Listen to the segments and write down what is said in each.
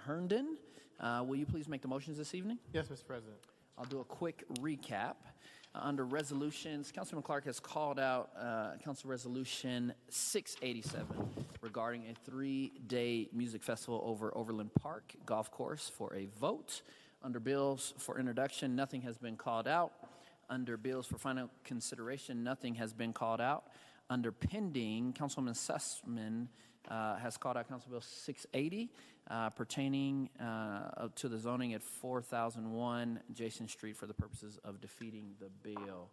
Herndon. Will you please make the motions this evening? Yes, Mr. President. I'll do a quick recap. Under resolutions, Councilman Clark has called out Council Resolution 687 regarding a 3-day music festival over Overland Park Golf Course for a vote. Under bills for introduction, nothing has been called out. Under bills for final consideration, nothing has been called out. Under pending, Councilwoman Sussman has called out Council Bill 680 pertaining to the zoning at 4001 Jason Street for the purposes of defeating the bill.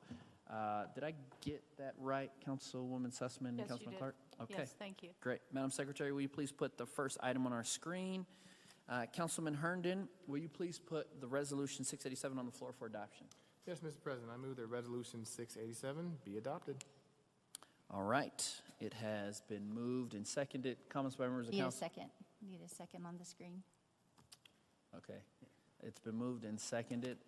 Did I get that right, Councilwoman Sussman and Yes, Councilman you Clark? did. Okay. Yes, thank you. Great. Madam Secretary, will you please put the first item on our screen? Councilman Herndon, will you please put the resolution 687 on the floor for adoption? Yes, Mr. President. I move that Resolution 687 be adopted. All right. It has been moved and seconded. Comments by members of Need a council? second. Need a second on the screen. Okay. It's been moved and seconded.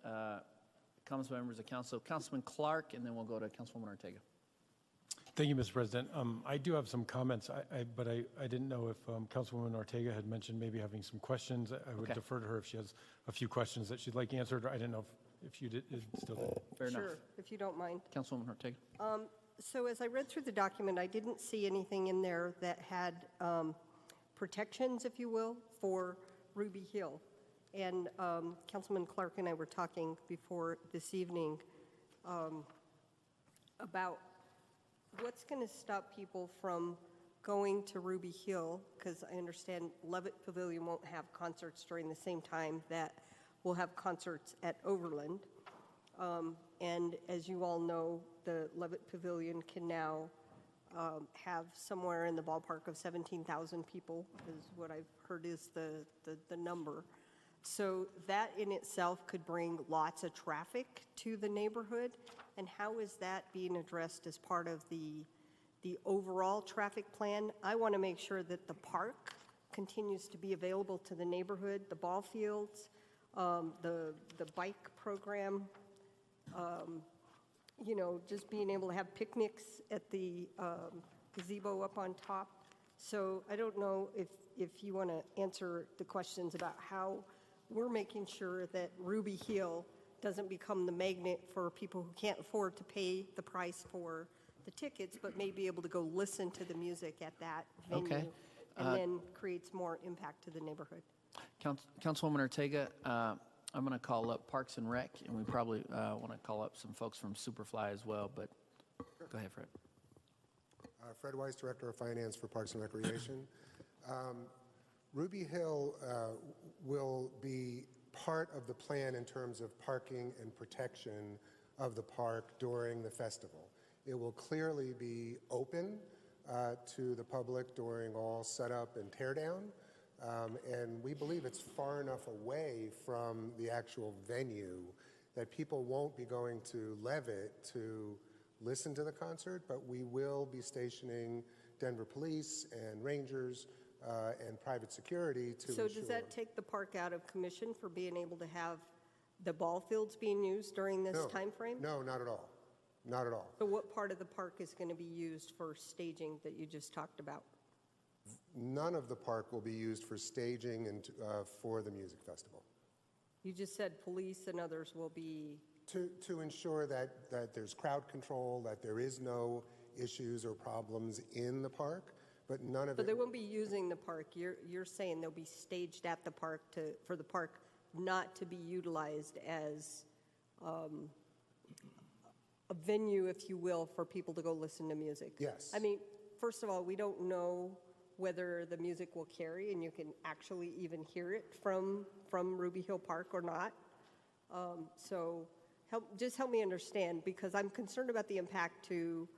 Comments by members of council. Councilman Clark, and then we'll go to Councilwoman Ortega. Thank you, Mr. President. I do have some comments, but I didn't know if Councilwoman Ortega had mentioned maybe having some questions. I would defer to her if she has a few questions that she'd like answered. I didn't know if you did still. Fair enough. Sure, if you don't mind. Councilwoman Ortega. So as I read through the document, I didn't see anything in there that had protections, if you will, for Ruby Hill. And Councilman Clark and I were talking before this evening about what's going to stop people from going to Ruby Hill, because I understand Levitt Pavilion won't have concerts during the same time that we'll have concerts at Overland. And as you all know, the Levitt Pavilion can now have somewhere in the ballpark of 17,000 people, is what I've heard is the number. So that in itself could bring lots of traffic to the neighborhood. And how is that being addressed as part of the overall traffic plan? I want to make sure that the park continues to be available to the neighborhood, the ball fields, the bike program, you know, just being able to have picnics at the gazebo up on top. So I don't know if you want to answer the questions about how we're making sure that Ruby Hill doesn't become the magnet for people who can't afford to pay the price for the tickets, but may be able to go listen to the music at that venue, and then creates more impact to the neighborhood. Councilwoman Ortega, I'm going to call up Parks and Rec, and we probably want to call up some folks from Superfly as well, but go ahead, Fred. Fred Weiss, Director of Finance for Parks and Recreation. Ruby Hill will be part of the plan in terms of parking and protection of the park during the festival. It will clearly be open to the public during all setup and teardown, and we believe it's far enough away from the actual venue that people won't be going to Levitt to listen to the concert, but we will be stationing Denver police and rangers and private security to So ensure. does that take the park out of commission for being able to have the ball fields being used during this time frame? No, not at all. Not at all. So what part of the park is going to be used for staging that you just talked about? None of the park will be used for staging and for the music festival. You just said police and others will be... To ensure that there's crowd control, that there is no issues or problems in the park, but none of But it... they won't be using the park. You're saying they'll be staged at the park for the park not to be utilized as a venue, if you will, for people to go listen to music. Yes. I mean, first of all, we don't know whether the music will carry and you can actually even hear it from Ruby Hill Park or not. So just help me understand, because I'm concerned about the impact to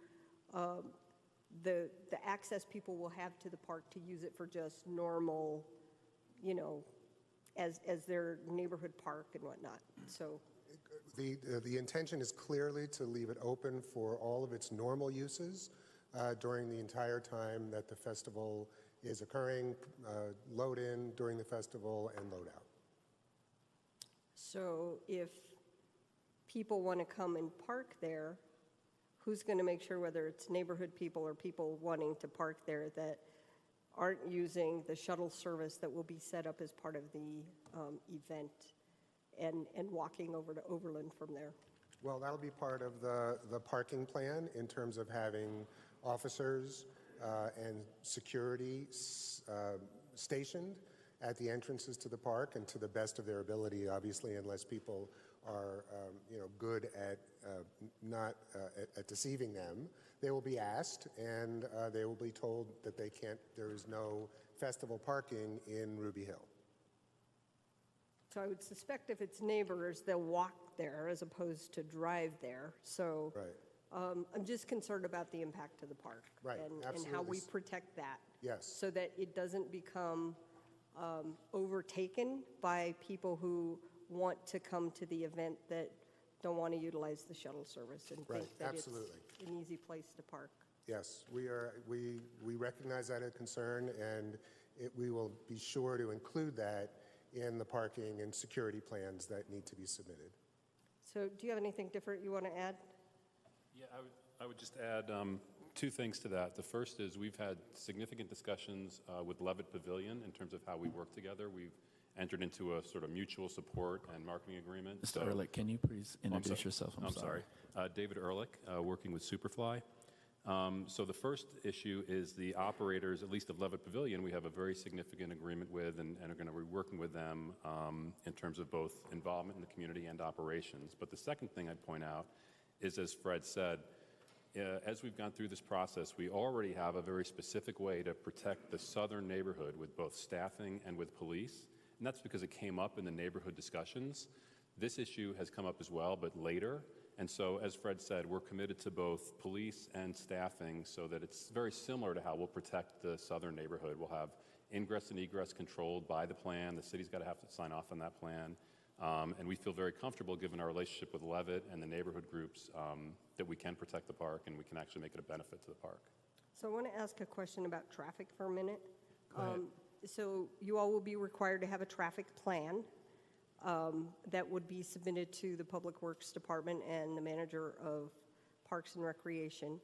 the access people will have to the park to use it for just normal, you know, as their neighborhood park and whatnot. So The intention is clearly to leave it open for all of its normal uses during the entire time that the festival is occurring, load in during the festival and load out. So if people want to come and park there, who's going to make sure, whether it's neighborhood people or people wanting to park there, that aren't using the shuttle service that will be set up as part of the event and walking over to Overland from there? Well, that'll be part of the parking plan in terms of having officers and security stationed at the entrances to the park, and to the best of their ability, obviously, unless people are, good at not at deceiving them. They will be asked, and they will be told that they can't. There is no festival parking in Ruby Hill. So I would suspect if it's neighbors, they'll walk there as opposed to drive there. So Right. I'm just concerned about the impact to the park. Right, And how absolutely. we protect that. Yes. So that it doesn't become overtaken by people who want to come to the event that don't want to utilize the shuttle service and Right, think that absolutely. it's an easy place to park. Yes, we recognize that as a concern, and we will be sure to include that in the parking and security plans that need to be submitted. So do you have anything different you want to add? Yeah, I would just add two things to that. The first is we've had significant discussions with Levitt Pavilion in terms of how we work together. We've entered into a sort of mutual support and marketing agreement. Mr. Ehrlich, can you please introduce yourself? I'm sorry. David Ehrlich, working with Superfly. So the first issue is the operators, at least of Levitt Pavilion, we have a very significant agreement with and are going to be working with them in terms of both involvement in the community and operations. But the second thing I'd point out is, as Fred said, as we've gone through this process, we already have a very specific way to protect the southern neighborhood with both staffing and with police. And that's because it came up in the neighborhood discussions. This issue has come up as well, but later. And so, as Fred said, we're committed to both police and staffing so that it's very similar to how we'll protect the southern neighborhood. We'll have ingress and egress controlled by the plan. The city's got to have to sign off on that plan. And we feel very comfortable, given our relationship with Levitt and the neighborhood groups, that we can protect the park and we can actually make it a benefit to the park. So I want to ask a question about traffic for a minute. Go ahead. So you all will be required to have a traffic plan that would be submitted to the Public Works Department and the manager of Parks and Recreation.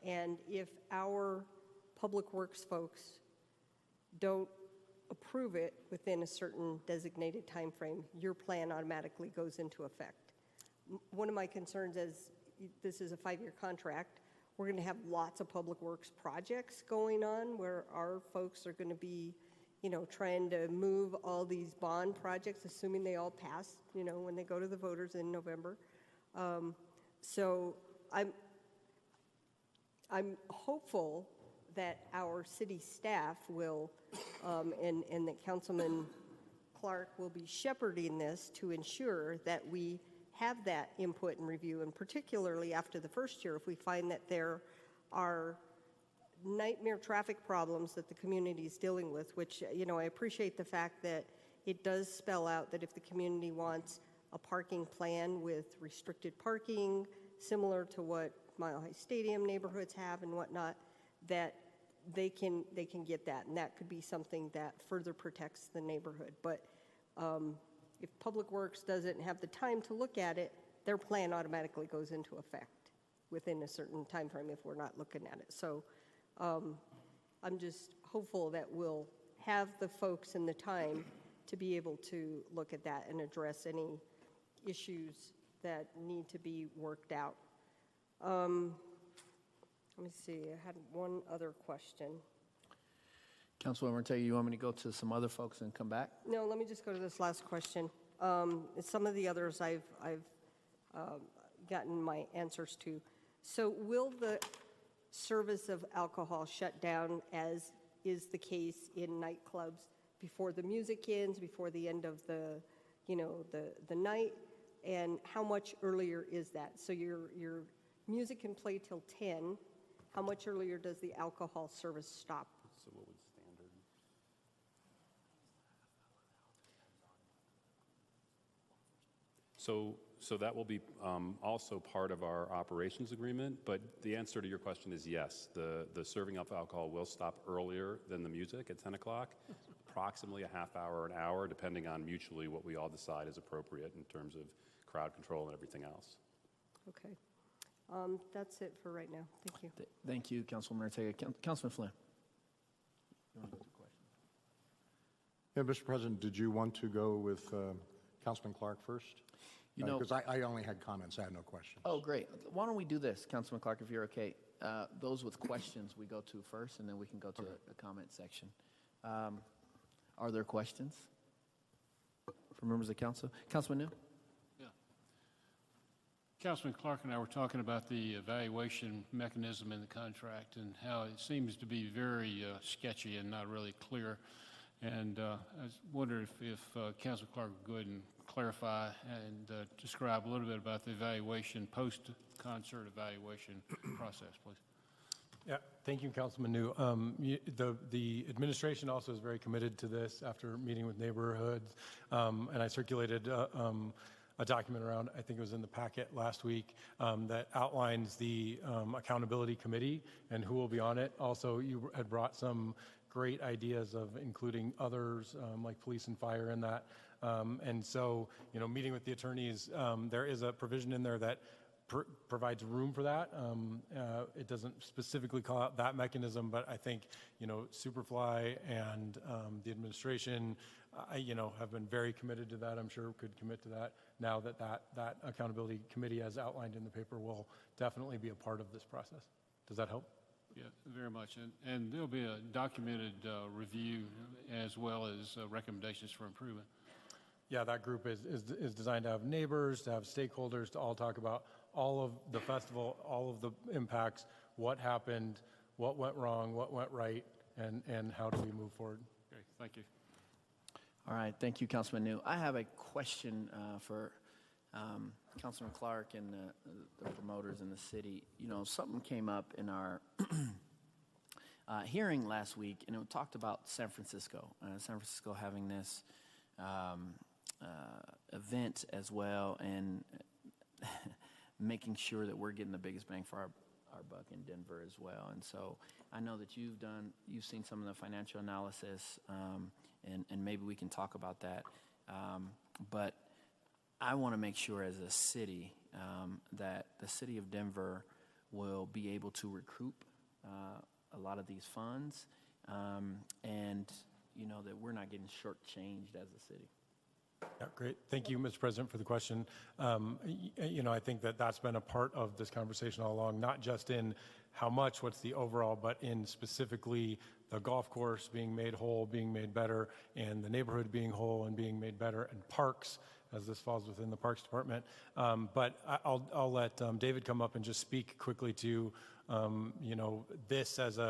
And if our Public Works folks don't approve it within a certain designated time frame, your plan automatically goes into effect. One of my concerns is this is a 5-year contract. We're going to have lots of public works projects going on where our folks are going to be, trying to move all these bond projects, assuming they all pass, when they go to the voters in November. So I'm hopeful that our city staff will, and that Councilman Clark will be shepherding this to ensure that we have that input and review, and particularly after the first year, if we find that there are nightmare traffic problems that the community is dealing with, which, I appreciate the fact that it does spell out that if the community wants a parking plan with restricted parking, similar to what Mile High Stadium neighborhoods have and whatnot, that they can get that, and that could be something that further protects the neighborhood. But if Public Works doesn't have the time to look at it, their plan automatically goes into effect within a certain time frame if we're not looking at it. So I'm just hopeful that we'll have the folks and the time to be able to look at that and address any issues that need to be worked out. Let me see, I had one other question. Councilwoman Ortega, you want me to go to some other folks and come back? No, let me just go to this last question. Some of the others I've gotten my answers to. So will the service of alcohol shut down, as is the case in nightclubs, before the music ends, before the end of the night? And how much earlier is that? So your music can play till 10. How much earlier does the alcohol service stop? So what would standard? So that will be also part of our operations agreement, but the answer to your question is yes. The serving of alcohol will stop earlier than the music at 10 o'clock, approximately a half hour or an hour, depending on mutually what we all decide is appropriate in terms of crowd control and everything else. Okay. That's it for right now. Thank you. Thank you, Councilwoman Ortega. Councilman Flynn. Yeah, Mr. President, did you want to go with Councilman Clark first? You know- Because I only had comments, I had no questions. Oh, great. Why don't we do this, Councilman Clark, if you're okay? Those with questions we go to first, and then we can go to the comment section. Are there questions from members of council? Councilman New? Yeah. Councilman Clark and I were talking about the evaluation mechanism in the contract and how it seems to be very sketchy and not really clear. And I was wondering if Councilman Clark would go ahead and clarify and describe a little bit about the evaluation, post-concert evaluation process, please. Yeah, thank you, Councilman New. The administration also is very committed to this after meeting with neighborhoods, and I circulated a document around, I think it was in the packet last week, that outlines the accountability committee and who will be on it. Also, you had brought some great ideas of including others like police and fire in that. And so, meeting with the attorneys, there is a provision in there that provides room for that. It doesn't specifically call out that mechanism, but I think, Superfly and the administration, have been very committed to that. I'm sure could commit to that now that accountability committee, as outlined in the paper, will definitely be a part of this process. Does that help? Yeah, very much. And there'll be a documented review as well as recommendations for improvement. Yeah, that group is designed to have neighbors, to have stakeholders, to all talk about all of the festival, all of the impacts, what happened, what went wrong, what went right, and how do we move forward. Okay, thank you. All right, thank you, Councilman New. I have a question for Councilman Clark and the promoters in the city. Something came up in our hearing last week, and it talked about San Francisco. San Francisco having this event as well, and making sure that we're getting the biggest bang for our buck in Denver as well. And so I know that you've seen some of the financial analysis, and maybe we can talk about that. But I want to make sure as a city that the city of Denver will be able to recoup a lot of these funds, and that we're not getting shortchanged as a city. Yeah, great. Thank you, Mr. President, for the question. I think that's been a part of this conversation all along, not just in how much, what's the overall, but in specifically the golf course being made whole, being made better, and the neighborhood being whole and being made better, and parks, as this falls within the Parks Department. But I'll let David come up and just speak quickly to, this as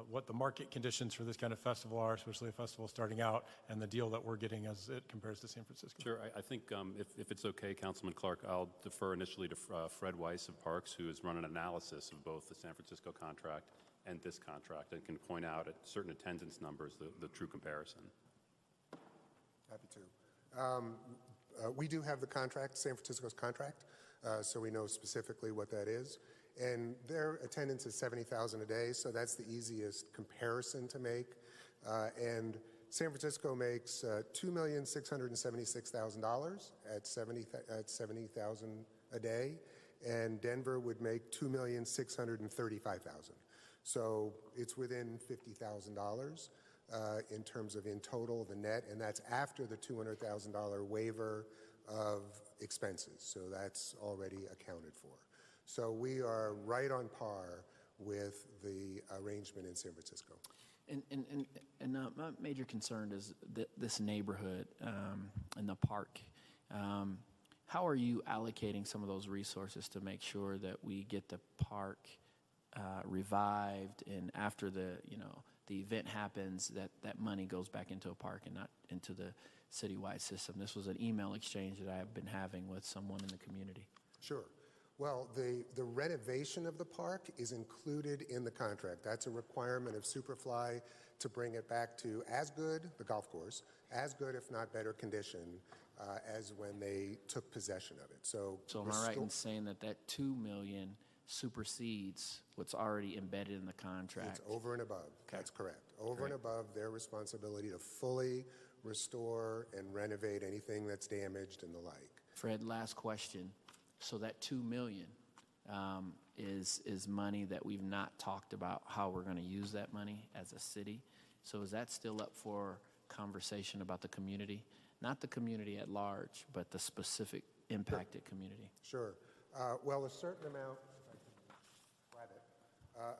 what the market conditions for this kind of festival are, especially a festival starting out, and the deal that we're getting as it compares to San Francisco. Sure. I think if it's okay, Councilman Clark, I'll defer initially to Fred Weiss of Parks, who has run an analysis of both the San Francisco contract and this contract, and can point out at certain attendance numbers the true comparison. Happy to. We do have the contract, San Francisco's contract, so we know specifically what that is. And their attendance is 70,000 a day, so that's the easiest comparison to make. And San Francisco makes $2,676,000 at 70,000 a day, and Denver would make $2,635,000. So it's within $50,000 in terms of in total the net, and that's after the $200,000 waiver of expenses. So that's already accounted for. So we are right on par with the arrangement in San Francisco. And my major concern is this neighborhood and the park. How are you allocating some of those resources to make sure that we get the park revived, and after the event happens, that money goes back into a park and not into the citywide system? This was an email exchange that I have been having with someone in the community. Sure. Well, the renovation of the park is included in the contract. That's a requirement of Superfly to bring it back to as good, the golf course, as good if not better condition as when they took possession of it. So am I right in saying that $2 million supersedes what's already embedded in the contract? It's over and above. Okay. That's correct. Over and above their responsibility to fully restore and renovate anything that's damaged and the like. Fred, last question. So that $2 million is money that we've not talked about how we're going to use that money as a city. So is that still up for conversation about the community? Not the community at large, but the specific impacted community? Sure. Well, a certain amount, if I can grab it,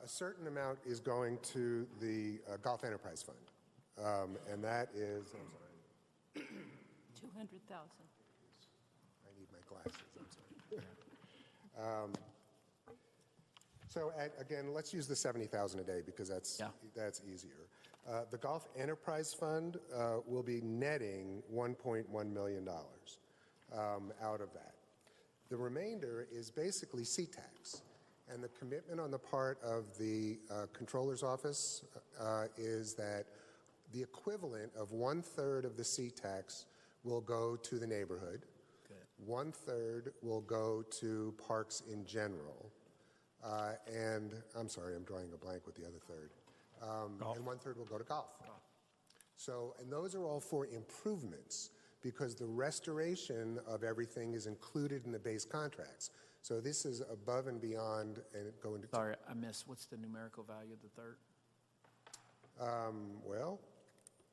a certain amount is going to the Golf Enterprise Fund. And that is, I'm sorry, 200,000. I need my glasses, I'm sorry. Again, let's use the 70,000 a day because that's easier. The Golf Enterprise Fund will be netting $1.1 million out of that. The remainder is basically seat tax. And the commitment on the part of the Comptroller's Office is that the equivalent of 1/3 of the seat tax will go to the neighborhood. Good. 1/3 will go to parks in general. And I'm sorry, I'm drawing a blank with the other third. And 1/3 will go to golf. So, and those are all for improvements because the restoration of everything is included in the base contracts. So this is above and beyond and going to... Sorry, I missed. What's the numerical value of the third? Well,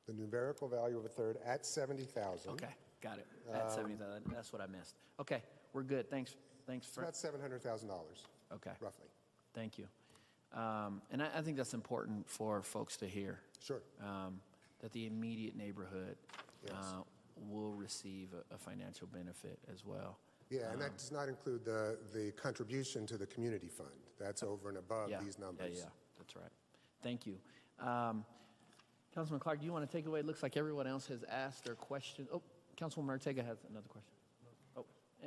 the numerical value of a third at 70,000. Okay, got it. At 70,000. That's what I missed. Okay, we're good. Thanks It's for... about $700,000. Okay. Roughly. Thank you. And I think that's important for folks to hear. Sure. That the immediate neighborhood Yes. will receive a financial benefit as well. Yeah, and that does not include the contribution to the community fund. That's over and above these numbers. Yeah, that's right. Thank you. Councilman Clark, do you want to take away? It looks like everyone else has asked their question. Oh, Councilwoman Ortega has another question.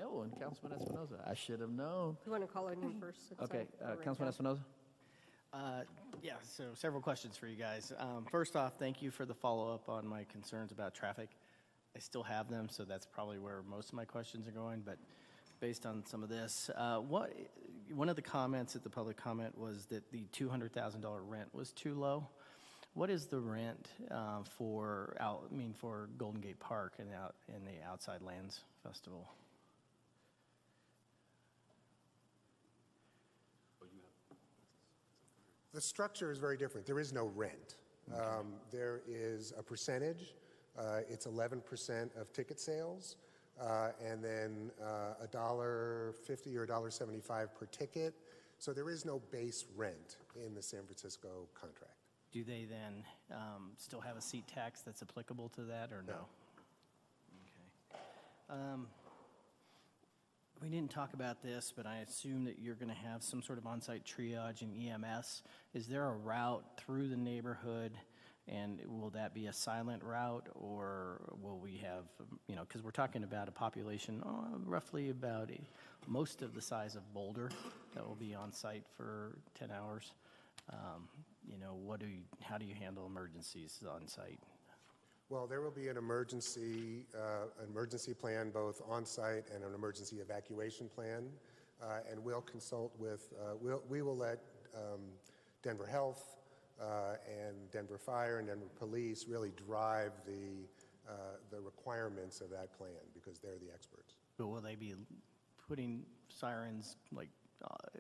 Oh, and Councilman Espinoza. I should have known. You want to call on him first? since Okay, I wrote Councilman down? Espinoza? Yeah, so several questions for you guys. First off, thank you for the follow-up on my concerns about traffic. I still have them, so that's probably where most of my questions are going, but based on some of this, one of the comments at the public comment was that the $200,000 rent was too low. What is the rent for Golden Gate Park and out in the Outside Lands Festival? The structure is very different. There is no rent. There is a percentage. It's 11% of ticket sales, and then $1.50 or $1.75 per ticket. So there is no base rent in the San Francisco contract. Do they then still have a seat tax that's applicable to that or no? Okay. We didn't talk about this, but I assume that you're going to have some sort of on-site triage and EMS. Is there a route through the neighborhood, and will that be a silent route, or will we have, because we're talking about a population roughly about most of the size of Boulder that will be on site for 10 hours. How do you handle emergencies on site? Well, there will be an emergency plan both on-site and an emergency evacuation plan, and we'll consult with, we will let Denver Health and Denver Fire and Denver Police really drive the requirements of that plan because they're the experts. But will they be putting sirens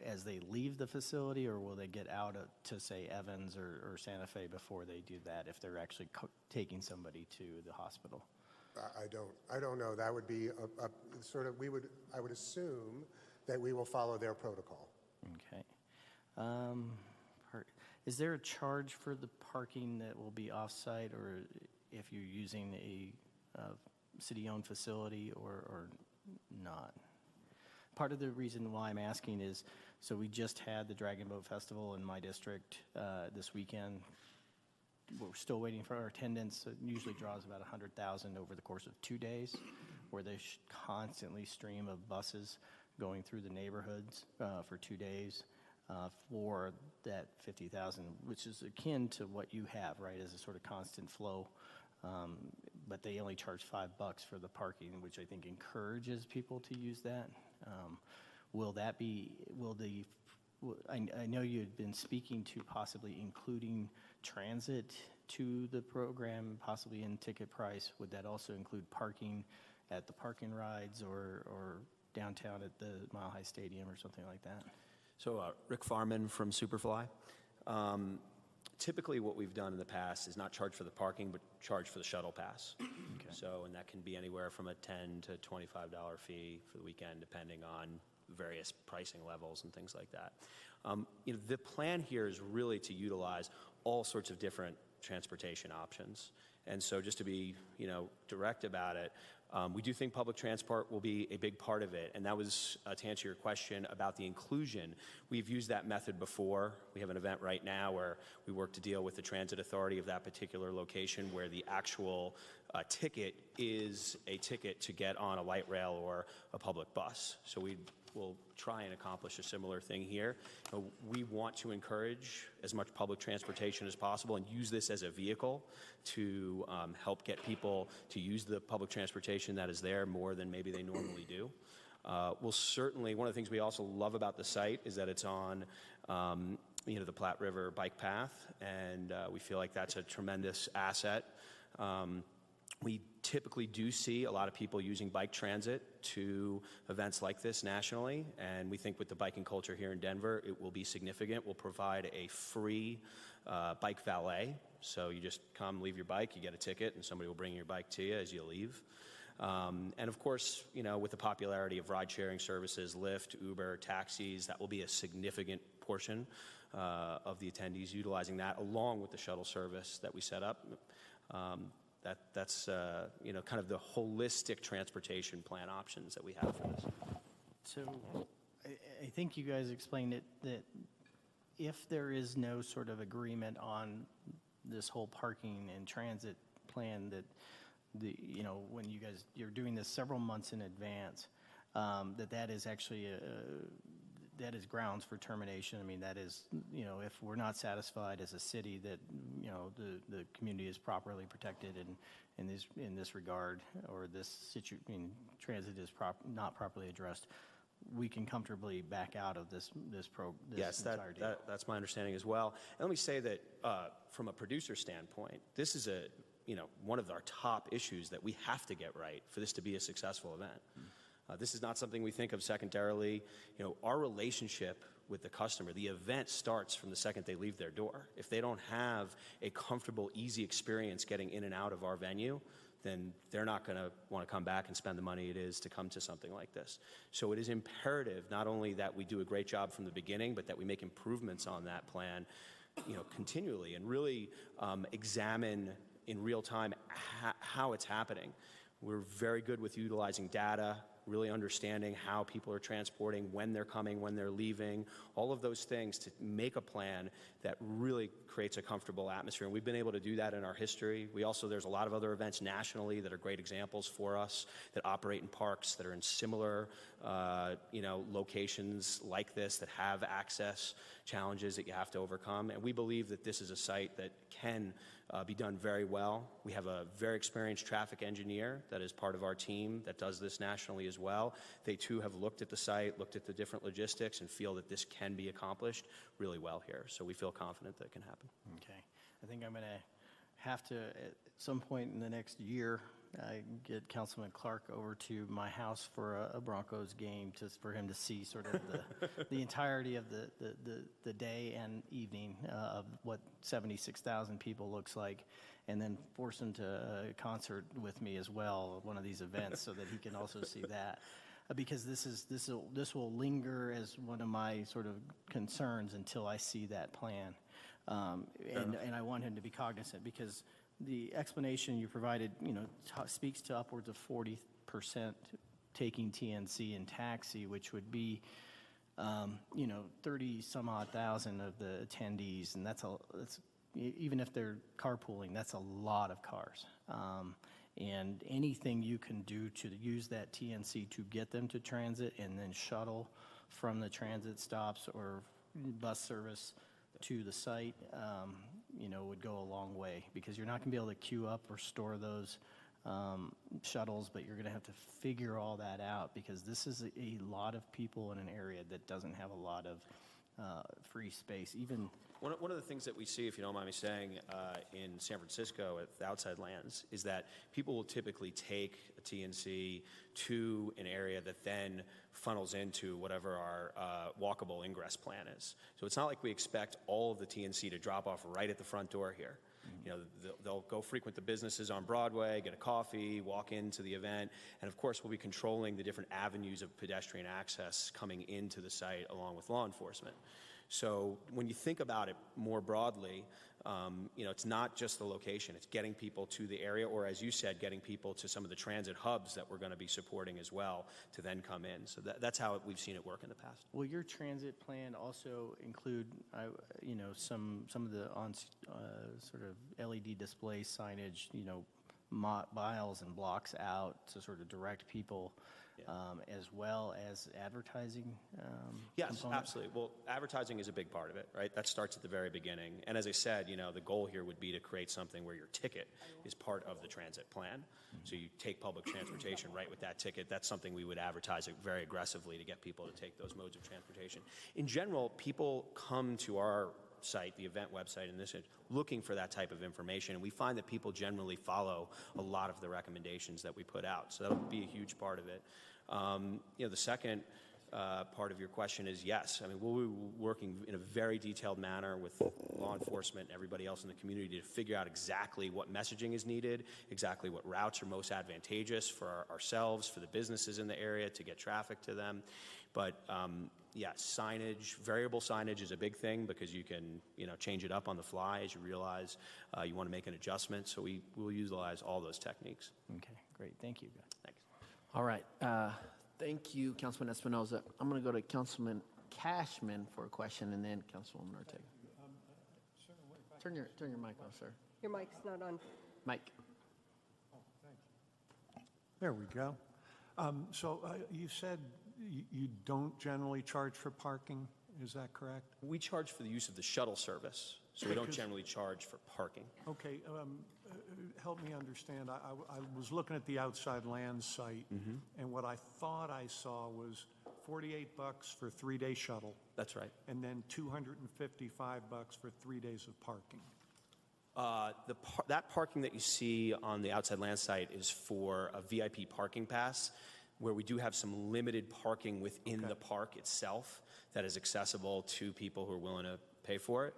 as they leave the facility, or will they get out to, say, Evans or Santa Fe before they do that if they're actually taking somebody to the hospital? I don't know. That would be I would assume that we will follow their protocol. Okay. Is there a charge for the parking that will be off-site, or if you're using a city-owned facility or not? Part of the reason why I'm asking is, so we just had the Dragon Boat Festival in my district this weekend. We're still waiting for our attendance. It usually draws about 100,000 over the course of 2 days, where they constantly stream of buses going through the neighborhoods for 2 days for that 50,000, which is akin to what you have, right, as a sort of constant flow. But they only charge $5 for the parking, which I think encourages people to use that. I know you had been speaking to possibly including transit to the program, possibly in ticket price. Would that also include parking at the parking rides or downtown at the Mile High Stadium or something like that? So Rick Farman from Superfly. Typically, what we've done in the past is not charge for the parking, but charge for the shuttle pass. So, and that can be anywhere from a $10 to $25 fee for the weekend, depending on various pricing levels and things like that. The plan here is really to utilize all sorts of different transportation options. And so just to be, direct about it, we do think public transport will be a big part of it. And that was to answer your question about the inclusion. We've used that method before. We have an event right now where we work to deal with the transit authority of that particular location where the actual ticket is a ticket to get on a light rail or a public bus. So we'll try and accomplish a similar thing here. We want to encourage as much public transportation as possible and use this as a vehicle to help get people to use the public transportation that is there more than maybe they normally do. We'll certainly, one of the things we also love about the site is that it's on the Platte River bike path, and we feel like that's a tremendous asset. We typically do see a lot of people using bike transit to events like this nationally, and we think with the biking culture here in Denver, it will be significant. We'll provide a free bike valet, so you just come, leave your bike, you get a ticket, and somebody will bring your bike to you as you leave. And of course, with the popularity of ride-sharing services, Lyft, Uber, taxis, that will be a significant portion of the attendees utilizing that, along with the shuttle service that we set up. That's kind of the holistic transportation plan options that we have for this. So I think you guys explained it that if there is no sort of agreement on this whole parking and transit plan, that when you're doing this several months in advance, that is actually that is grounds for termination. I mean, that is, if we're not satisfied as a city that, the community is properly protected in this regard, or transit is not properly addressed, we can comfortably back out of this Yes, entire deal. that's my understanding as well. And let me say that from a producer standpoint, this is one of our top issues that we have to get right for this to be a successful event. This is not something we think of secondarily. Our relationship with the customer, the event starts from the second they leave their door. If they don't have a comfortable, easy experience getting in and out of our venue, then they're not going to want to come back and spend the money it is to come to something like this. So it is imperative not only that we do a great job from the beginning, but that we make improvements on that plan, continually, and really examine in real time how it's happening. We're very good with utilizing data, really understanding how people are transporting, when they're coming, when they're leaving, all of those things to make a plan that really creates a comfortable atmosphere. And we've been able to do that in our history. There's a lot of other events nationally that are great examples for us that operate in parks that are in similar, locations like this that have access challenges that you have to overcome. And we believe that this is a site that can be done very well. We have a very experienced traffic engineer that is part of our team that does this nationally as well. They too have looked at the site, looked at the different logistics, and feel that this can be accomplished really well here. So we feel confident that it can happen. Okay. I think I'm going to have to, at some point in the next year, get Councilman Clark over to my house for a Broncos game, just for him to see sort of the entirety of the day and evening of what 76,000 people looks like, and then force him to a concert with me as well, one of these events, so that he can also see that. Because this will linger as one of my sort of concerns until I see that plan. And I want him to be cognizant, because the explanation you provided, speaks to upwards of 40% taking TNC and taxi, which would be, 30 some odd thousand of the attendees, and that's even if they're carpooling, that's a lot of cars. And anything you can do to use that TNC to get them to transit and then shuttle from the transit stops or bus service to the site, would go a long way, because you're not going to be able to queue up or store those shuttles, but you're going to have to figure all that out, because this is a lot of people in an area that doesn't have a lot of free space, even. One of the things that we see, if you don't mind me saying, in San Francisco at the outside lands is that people will typically take a TNC to an area that then funnels into whatever our walkable ingress plan is. So it's not like we expect all of the TNC to drop off right at the front door here. You know, they'll go frequent the businesses on Broadway, get a coffee, walk into the event, and of course we'll be controlling the different avenues of pedestrian access coming into the site along with law enforcement. So when you think about it more broadly, you know, it's not just the location, it's getting people to the area, or as you said, getting people to some of the transit hubs that we're going to be supporting as well to then come in. So that's how we've seen it work in the past. Will your transit plan also include, you know, some of the sort of LED display signage, you know, miles and blocks out to sort of direct people, as well as advertising? Yes, component? absolutely. Well, advertising is a big part of it, right? That starts at the very beginning. And as I said, you know, the goal here would be to create something where your ticket is part of the transit plan. So you take public transportation right with that ticket. That's something we would advertise very aggressively to get people to take those modes of transportation. In general, people come to our site, the event website in this, looking for that type of information. And we find that people generally follow a lot of the recommendations that we put out. So that'll be a huge part of it. You know, the second part of your question is yes. I mean, we'll be working in a very detailed manner with law enforcement and everybody else in the community to figure out exactly what messaging is needed, exactly what routes are most advantageous for ourselves, for the businesses in the area to get traffic to them. But yes, signage, variable signage is a big thing because you can, you know, change it up on the fly as you realize you want to make an adjustment. So we will utilize all those techniques. Okay, great. Thank you. Thanks. All right. Thank you, Councilman Espinoza. I'm going to go to Councilman Cashman for a question, and then Councilwoman Ortega. Turn your mic on, sir. Your mic's not on. Mike. There we go. So you said you don't generally charge for parking, is that correct? We charge for the use of the shuttle service, so we don't generally charge for parking. Okay, help me understand. I was looking at the outside lands site, and what I thought I saw was $48 for 3-day shuttle. That's right. And then $255 for 3 days of parking. That parking that you see on the outside land site is for a VIP parking pass, where we do have some limited parking within the park itself that is accessible to people who are willing to pay for it.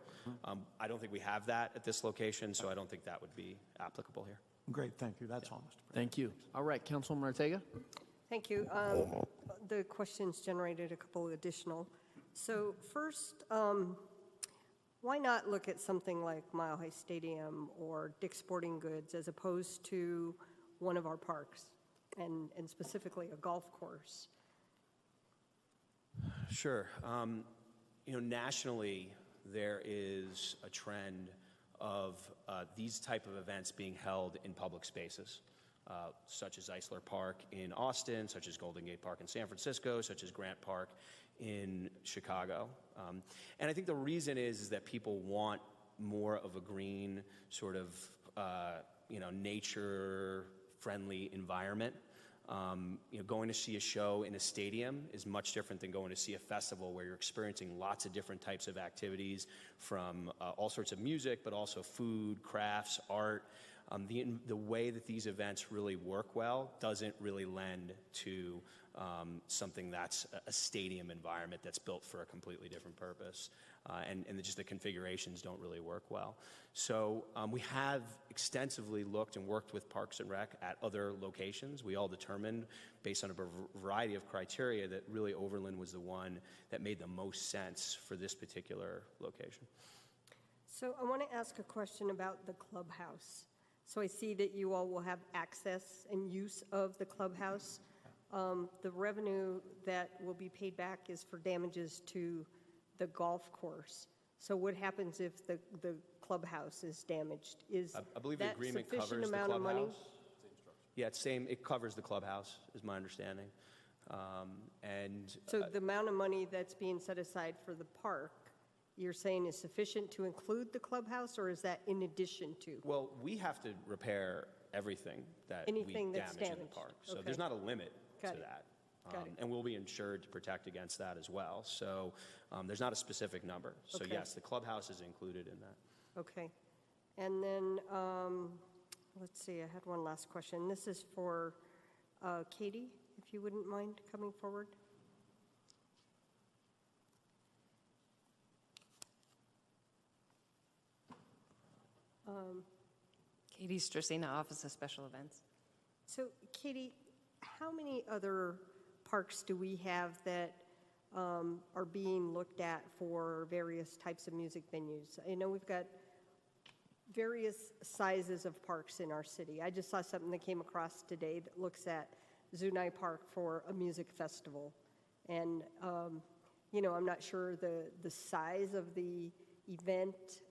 I don't think we have that at this location, so I don't think that would be applicable here. Great, thank you. That's all, Mr. President. Thank you. All right, Councilwoman Ortega. Thank you. The questions generated a couple additional. So first, why not look at something like Mile High Stadium or Dick's Sporting Goods as opposed to one of our parks, and specifically a golf course? Sure. You know, nationally, there is a trend of these type of events being held in public spaces, such as Eisler Park in Austin, such as Golden Gate Park in San Francisco, such as Grant Park in Chicago. And I think the reason is that people want more of a green sort of, you know, nature-friendly environment. You know, going to see a show in a stadium is much different than going to see a festival where you're experiencing lots of different types of activities from all sorts of music, but also food, crafts, art. The way that these events really work well doesn't really lend to something that's a stadium environment that's built for a completely different purpose. And just the configurations don't really work well. So we have extensively looked and worked with Parks and Rec at other locations. We all determined, based on a variety of criteria, that really Overland was the one that made the most sense for this particular location. So I want to ask a question about the clubhouse. So I see that you all will have access and use of the clubhouse. The revenue that will be paid back is for damages to the golf course. So what happens if the clubhouse is damaged? Is I believe the that agreement covers sufficient the amount of money? clubhouse. Yeah, it's same. It covers the clubhouse, is my understanding. So the amount of money that's being set aside for the park, you're saying is sufficient to include the clubhouse, or is that in addition to? Well, we have to repair everything that Anything we that's damage in the damaged. park. So Okay. there's not a limit Got to it. that. Got it. And we'll be insured to protect against that as well. So there's not a specific number. So Okay. yes, the clubhouse is included in that. Okay. And then, let's see, I had one last question. This is for Katie, if you wouldn't mind coming forward. Katie Stracina, Office of Special Events. So, Katie, how many other parks do we have that are being looked at for various types of music venues? I know we've got various sizes of parks in our city. I just saw something that came across today that looks at Zunai Park for a music festival. And, you know, I'm not sure the size of the event,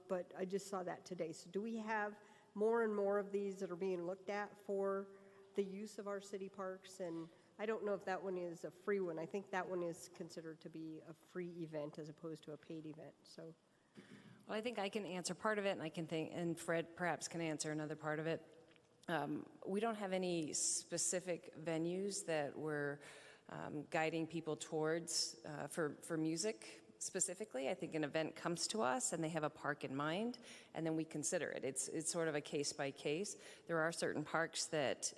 but I just saw that today. So do we have more and more of these that are being looked at for the use of our city parks? And I don't know if that one is a free one. I think that one is considered to be a free event as opposed to a paid event. So, Well, I think I can answer part of it, and I can think, and Fred perhaps can answer another part of it. We don't have any specific venues that we're guiding people towards for music specifically. I think an event comes to us and they have a park in mind, and then we consider it. It's sort of a case by case. There are certain parks that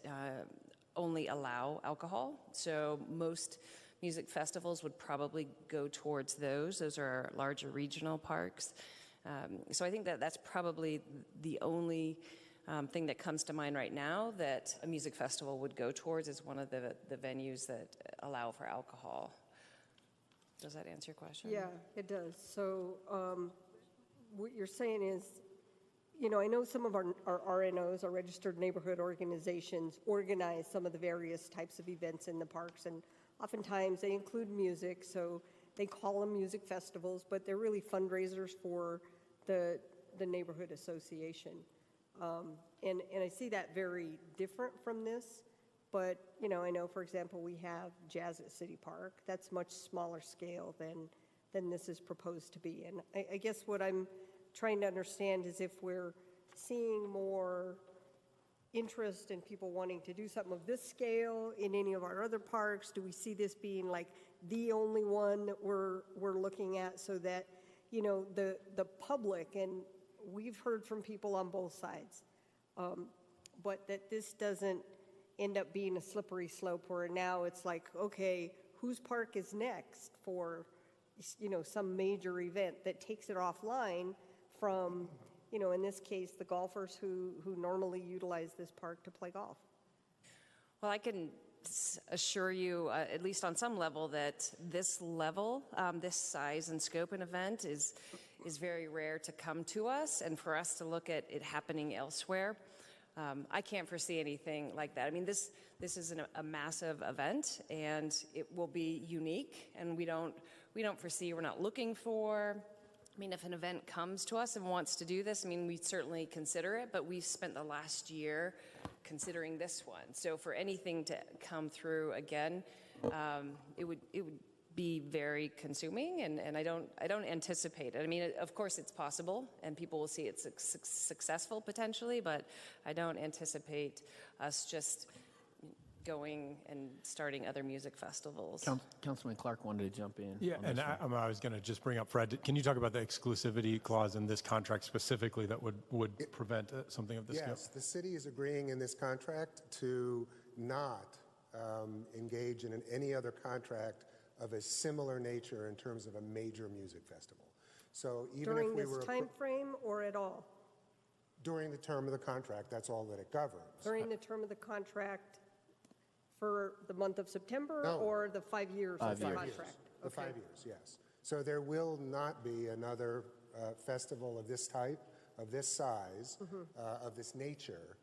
only allow alcohol, so most music festivals would probably go towards those. Those are our larger regional parks. So I think that that's probably the only thing that comes to mind right now that a music festival would go towards, is one of the venues that allow for alcohol. Does that answer your question? yeah, it does. So what you're saying is, you know, I know some of our RNOs, our registered neighborhood organizations, organize some of the various types of events in the parks, and oftentimes they include music, so they call them music festivals, but they're really fundraisers for the neighborhood association. And I see that very different from this, but, you know, I know, for example, we have Jazz at City Park. That's much smaller scale than this is proposed to be. And I guess what I'm trying to understand is if we're seeing more interest in people wanting to do something of this scale in any of our other parks. Do we see this being like the only one that we're looking at, so that, you know, the public, and we've heard from people on both sides, but that this doesn't end up being a slippery slope where now it's like, okay, whose park is next for, you know, some major event that takes it offline from, you know, in this case, the golfers who normally utilize this park to play golf? Well, I can assure you, at least on some level, that this level, this size and scope an event is very rare to come to us, and for us to look at it happening elsewhere. I can't foresee anything like that. I mean, this is a massive event, and it will be unique, and we don't foresee, we're not looking for. I mean, if an event comes to us and wants to do this, I mean, we'd certainly consider it, but we've spent the last year considering this one. So for anything to come through again, it would be very consuming, and I don't anticipate it. I mean, of course it's possible, and people will see it's successful potentially, but I don't anticipate us just going and starting other music festivals. Councilman Clark wanted to jump in. Yeah, and I was going to just bring up, Fred, can you talk about the exclusivity clause in this contract specifically that would prevent something of this scale? Yes, the city is agreeing in this contract to not engage in any other contract of a similar nature in terms of a major music festival. So even During if we this were time frame or at all? during the term of the contract, that's all that it governs. During the term of the contract for the month of September? No. Or the 5 years of the 5 contract? years. The Okay. 5 years, yes. So there will not be another festival of this type, of this size, of this nature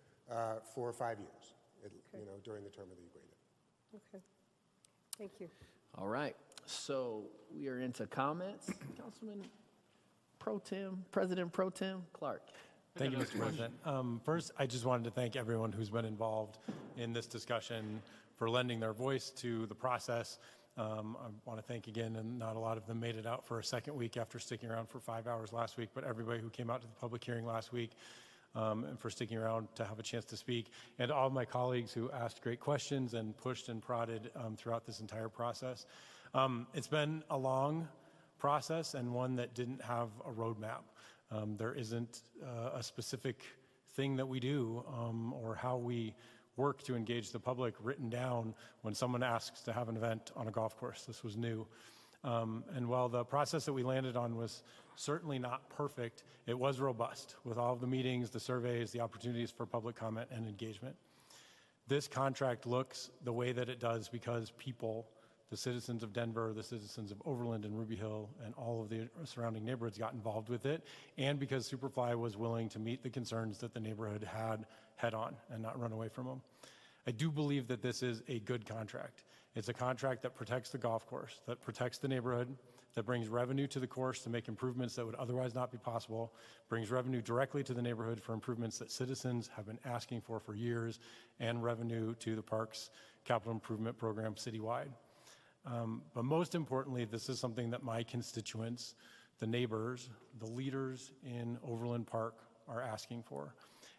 for 5 years, you know, during the term of the agreement. Okay. Thank you. All right, so we are into comments. Councilman President Pro Tem Clark. Thank you, Mr. President. First, I just wanted to thank everyone who's been involved in this discussion for lending their voice to the process. I want to thank again, and not a lot of them made it out for a second week after sticking around for 5 hours last week, but everybody who came out to the public hearing last week. and for sticking around to have a chance to speak, and all of my colleagues who asked great questions and pushed and prodded throughout this entire process. It's been a long process and one that didn't have a roadmap. There isn't a specific thing that we do or how we work to engage the public written down when someone asks to have an event on a golf course. This was new. And while the process that we landed on was certainly not perfect, it was robust with all of the meetings, the surveys, the opportunities for public comment and engagement. This contract looks the way that it does because people, the citizens of Denver, the citizens of Overland and Ruby Hill, and all of the surrounding neighborhoods got involved with it, and because Superfly was willing to meet the concerns that the neighborhood had head on and not run away from them. I do believe that this is a good contract. It's a contract that protects the golf course, that protects the neighborhood, that brings revenue to the course to make improvements that would otherwise not be possible, brings revenue directly to the neighborhood for improvements that citizens have been asking for years, and revenue to the park's capital improvement program citywide. But most importantly, this is something that my constituents, the neighbors, the leaders in Overland Park are asking for.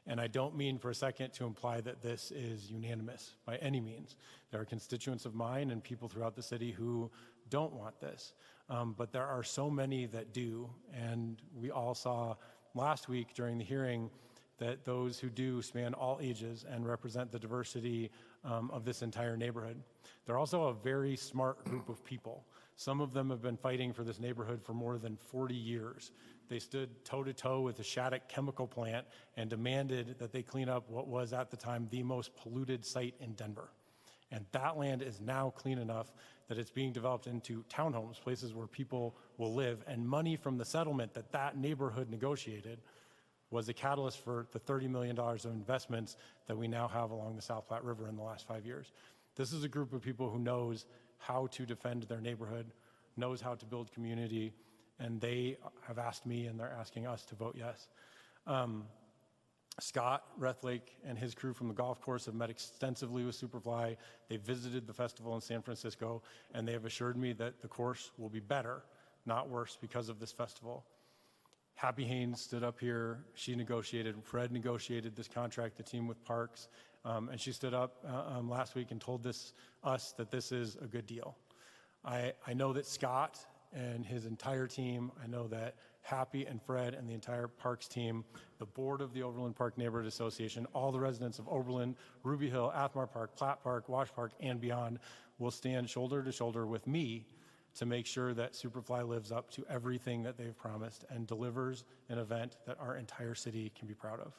And I don't mean for a second to imply that this is unanimous by any means. There are constituents of mine and people throughout the city who don't want this. But there are so many that do. And we all saw last week during the hearing that those who do span all ages and represent the diversity of this entire neighborhood. They're also a very smart group of people. Some of them have been fighting for this neighborhood for more than 40 years. They stood toe-to-toe with the Shattuck chemical plant and demanded that they clean up what was at the time the most polluted site in Denver. And that land is now clean enough that it's being developed into townhomes, places where people will live, and money from the settlement that that neighborhood negotiated was the catalyst for the $30 million of investments that we now have along the South Platte River in the last 5 years. This is a group of people who knows how to defend their neighborhood, knows how to build community, and they have asked me and they're asking us to vote yes. Scott Rethlake and his crew from the golf course have met extensively with Superfly. They visited the festival in San Francisco, and they have assured me that the course will be better, not worse, because of this festival. Happy Haynes stood up here. She negotiated, Fred negotiated this contract, the team with Parks, and she stood up last week and told us that this is a good deal. I know that Scott and his entire team, I know that Happy and Fred and the entire Parks team, the board of the Overland Park Neighborhood Association, all the residents of Overland, Ruby Hill, Athmar Park, Platt Park, Wash Park, and beyond will stand shoulder to shoulder with me to make sure that Superfly lives up to everything that they've promised and delivers an event that our entire city can be proud of.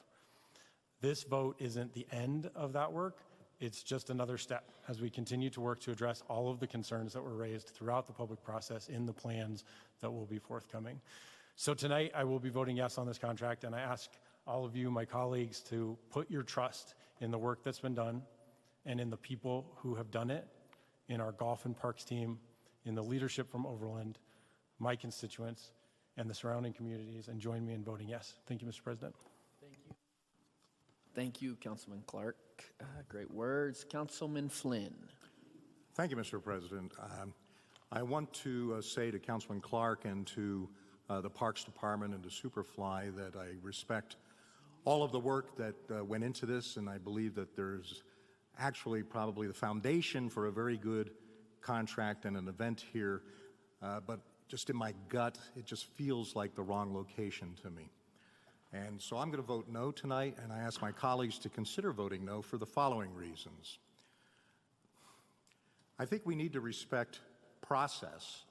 This vote isn't the end of that work. It's just another step as we continue to work to address all of the concerns that were raised throughout the public process in the plans that will be forthcoming. So tonight I will be voting yes on this contract, and I ask all of you, my colleagues, to put your trust in the work that's been done and in the people who have done it, in our golf and parks team, in the leadership from Overland, my constituents, and the surrounding communities, and join me in voting yes. Thank you, Mr. President. Thank you. Thank you, Councilman Clark. Great words. Councilman Flynn. Thank you, Mr. President. I want to say to Councilman Clark and to the Parks Department and to Superfly that I respect all of the work that went into this, and I believe that there's actually probably the foundation for a very good contract and an event here, but just in my gut, it just feels like the wrong location to me. And so I'm going to vote no tonight, and I ask my colleagues to consider voting no for the following reasons. I think we need to respect process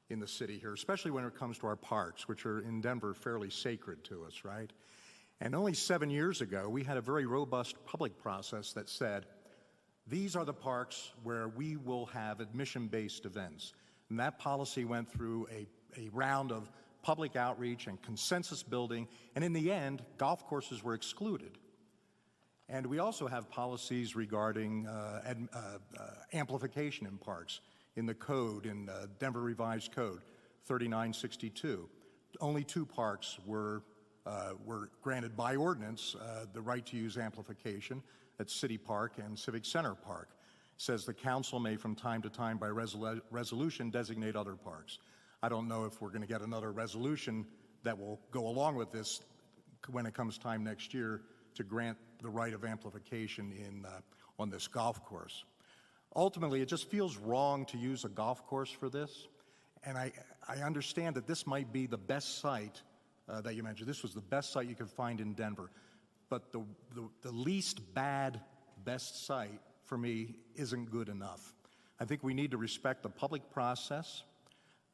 in the city here, especially when it comes to our parks, which are in Denver fairly sacred to us, right? And only 7 years ago, we had a very robust public process that said, these are the parks where we will have admission-based events. And that policy went through a round of public outreach and consensus building, and in the end, golf courses were excluded. And we also have policies regarding amplification in parks in the code, in Denver Revised Code 3962. Only 2 parks were granted by ordinance the right to use amplification. That's City Park and Civic Center Park. It says the council may from time to time by resolution designate other parks. I don't know if we're going to get another resolution that will go along with this when it comes time next year to grant the right of amplification on this golf course. Ultimately, it just feels wrong to use a golf course for this, and I understand that this might be the best site that you mentioned. This was the best site you could find in Denver, but the least best site for me isn't good enough. I think we need to respect the public process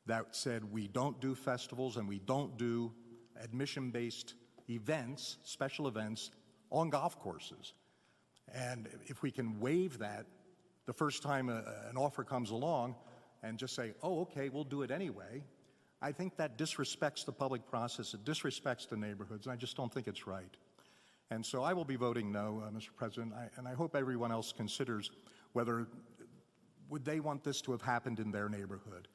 that said we don't do festivals and we don't do admission-based events, special events, on golf courses. And if we can waive that the first time an offer comes along and just say, oh, okay, we'll do it anyway, I think that disrespects the public process, it disrespects the neighborhoods, and I just don't think it's right. And so I will be voting no, Mr. President, and I hope everyone else considers whether would they want this to have happened in their neighborhood,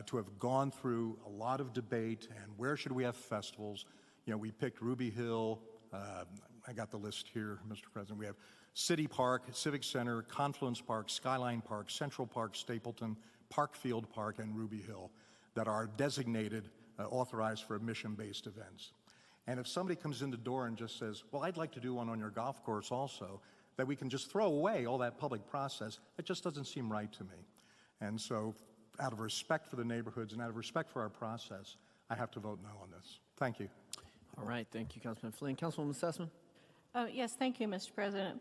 to have gone through a lot of debate, and where should we have festivals? You know, we picked Ruby Hill, I got the list here, Mr. President. We have City Park, Civic Center, Confluence Park, Skyline Park, Central Park, Stapleton, Parkfield Park, and Ruby Hill that are designated, authorized for admission-based events. And if somebody comes in the door and just says, well, I'd like to do one on your golf course also, that we can just throw away all that public process, it just doesn't seem right to me. And so out of respect for the neighborhoods and out of respect for our process, I have to vote no on this. Thank you. All right, thank you, Councilman Flynn. Councilwoman Sussman? Yes, thank you, Mr. President.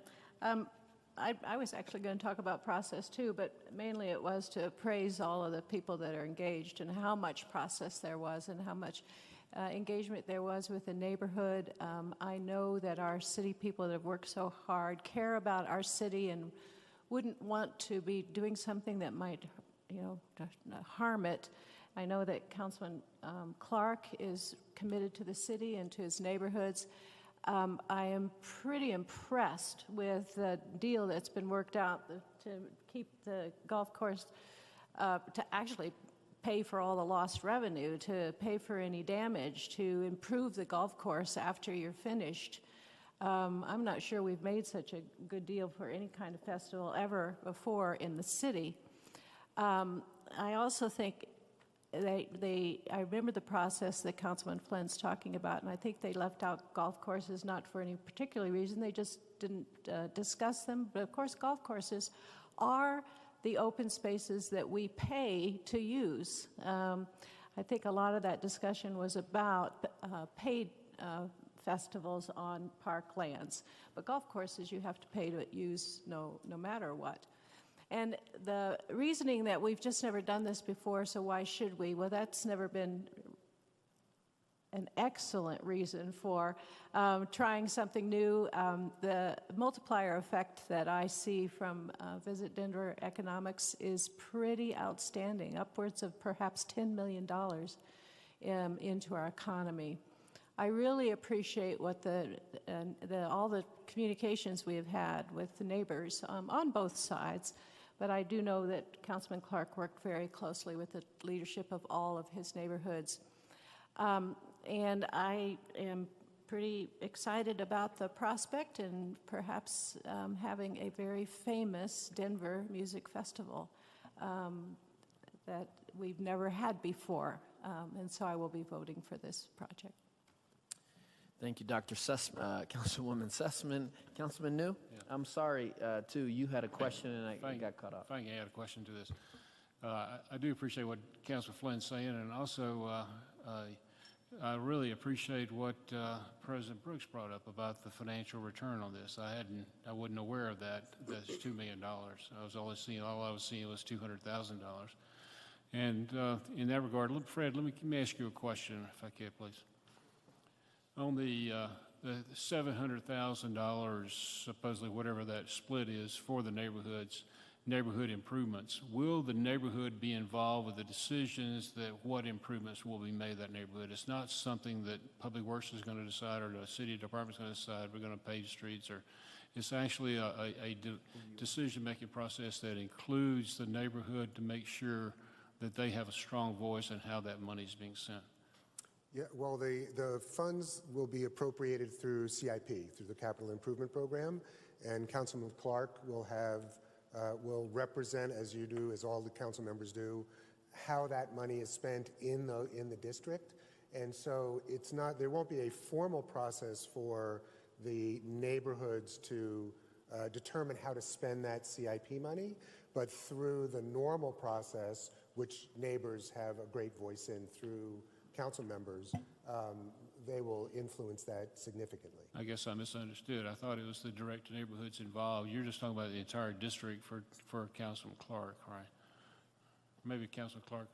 I was actually going to talk about process too, but mainly it was to praise all of the people that are engaged and how much process there was and how much engagement there was with the neighborhood. I know that our city people that have worked so hard care about our city and wouldn't want to be doing something that might, harm it. I know that Councilman Clark is committed to the city and to his neighborhoods. I am pretty impressed with the deal that's been worked out to keep the golf course, to actually pay for all the lost revenue, to pay for any damage, to improve the golf course after you're finished. I'm not sure we've made such a good deal for any kind of festival ever before in the city. I also think I remember the process that Councilman Flynn's talking about, and I think they left out golf courses not for any particular reason. They just didn't discuss them. But of course, golf courses are the open spaces that we pay to use. I think a lot of that discussion was about paid festivals on park lands. But golf courses you have to pay to use no matter what. And the reasoning that we've just never done this before, so why should we? Well, that's never been an excellent reason for trying something new. The multiplier effect that I see from Visit Denver Economics is pretty outstanding, upwards of perhaps $10 million into our economy. I really appreciate what all the communications we have had with the neighbors on both sides. But I do know that Councilman Clark worked very closely with the leadership of all of his neighborhoods. And I am pretty excited about the prospect and perhaps having a very famous Denver Music Festival that we've never had before. And so I will be voting for this project. Thank you, Dr. Councilwoman Sussman. Councilman New? Yeah. I'm sorry, too, you had a question and I got cut off. I had a question to this. I do appreciate what Councilor Flynn's saying, and also I really appreciate what President Brooks brought up about the financial return on this. I wasn't aware of that. That's $2 million. all I was seeing was $200,000. And in that regard, Fred, let me ask you a question, if I can, please. On the $700,000, supposedly whatever that split is for the neighborhood improvements, will the neighborhood be involved with the decisions that what improvements will be made in that neighborhood? It's not something that Public Works is going to decide or the city department is going to decide we're going to pave streets, or it's actually a decision-making process that includes the neighborhood to make sure that they have a strong voice in how that money is being spent. Yeah, well, the funds will be appropriated through CIP, through the Capital Improvement Program, and Councilman Clark will represent, as you do, as all the council members do, how that money is spent in the district. And so there won't be a formal process for the neighborhoods to determine how to spend that CIP money, but through the normal process, which neighbors have a great voice in through council members, they will influence that significantly. I guess I misunderstood. I thought it was the direct neighborhoods involved. You're just talking about the entire district for Councilman Clark, right? Maybe Councilman Clark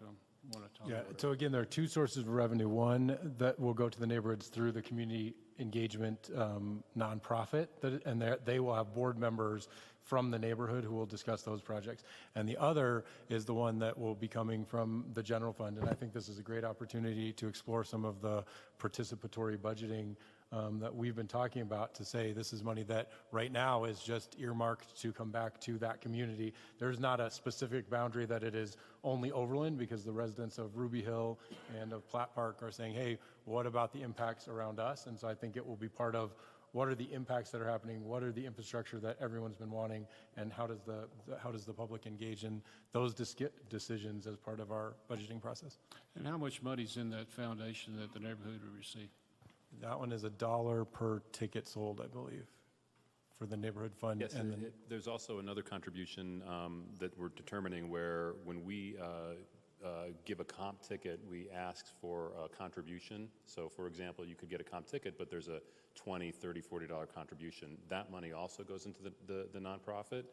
want to talk about it. So again, there are two sources of revenue. One that will go to the neighborhoods through the community engagement nonprofit, and they will have board members from the neighborhood who will discuss those projects. And the other is the one that will be coming from the general fund. And I think this is a great opportunity to explore some of the participatory budgeting that we've been talking about, to say this is money that right now is just earmarked to come back to that community. There's not a specific boundary that it is only Overland, because the residents of Ruby Hill and of Platt Park are saying, hey, what about the impacts around us? And so I think it will be part of what are the impacts that are happening, what are the infrastructure that everyone's been wanting, and how does the public engage in those decisions as part of our budgeting process. And how much money's in that foundation that the neighborhood will receive? That one is $1 per ticket sold, I believe, for the neighborhood fund. Yes, and then there's also another contribution that we're determining, where when we give a comp ticket, we ask for a contribution. So, for example, you could get a comp ticket, but there's a $20, $30, $40 contribution. That money also goes into the nonprofit.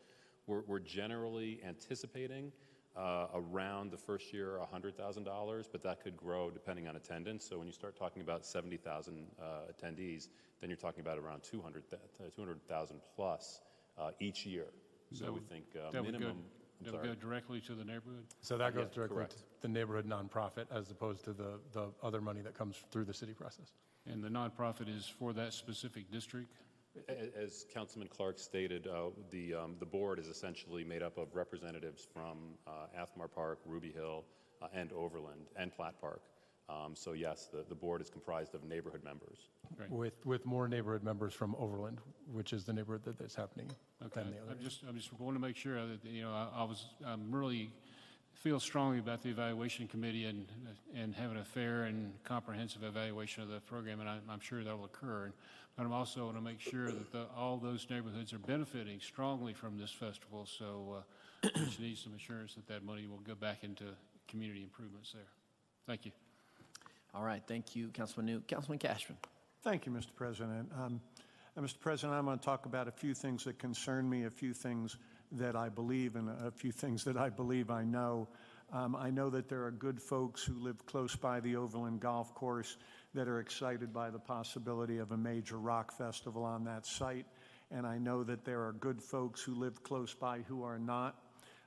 We're generally anticipating around the first year $100,000, but that could grow depending on attendance. So when you start talking about 70,000 attendees, then you're talking about around 200,000 plus each year. So we think minimum. That would go directly to the neighborhood? So that goes directly correct. to the neighborhood nonprofit, as opposed to the other money that comes through the city process. And the nonprofit is for that specific district? As Councilman Clark stated, the board is essentially made up of representatives from Athmar Park, Ruby Hill, and Overland, and Platt Park. So yes, the board is comprised of neighborhood members. Great. With more neighborhood members from Overland, which is the neighborhood that's happening. Okay, than the other. I just want to make sure that, I'm really feel strongly about the evaluation committee and having a fair and comprehensive evaluation of the program, and I'm sure that will occur. But I'm also want to make sure that all those neighborhoods are benefiting strongly from this festival, so just need some assurance that money will go back into community improvements there. Thank you. All right, thank you, Councilman Newt. Councilman Cashman. Thank you, Mr. President. Mr. President, I'm going to talk about a few things that concern me, a few things that I believe, and a few things that I believe I know. I know that there are good folks who live close by the Overland Golf Course that are excited by the possibility of a major rock festival on that site. And I know that there are good folks who live close by who are not.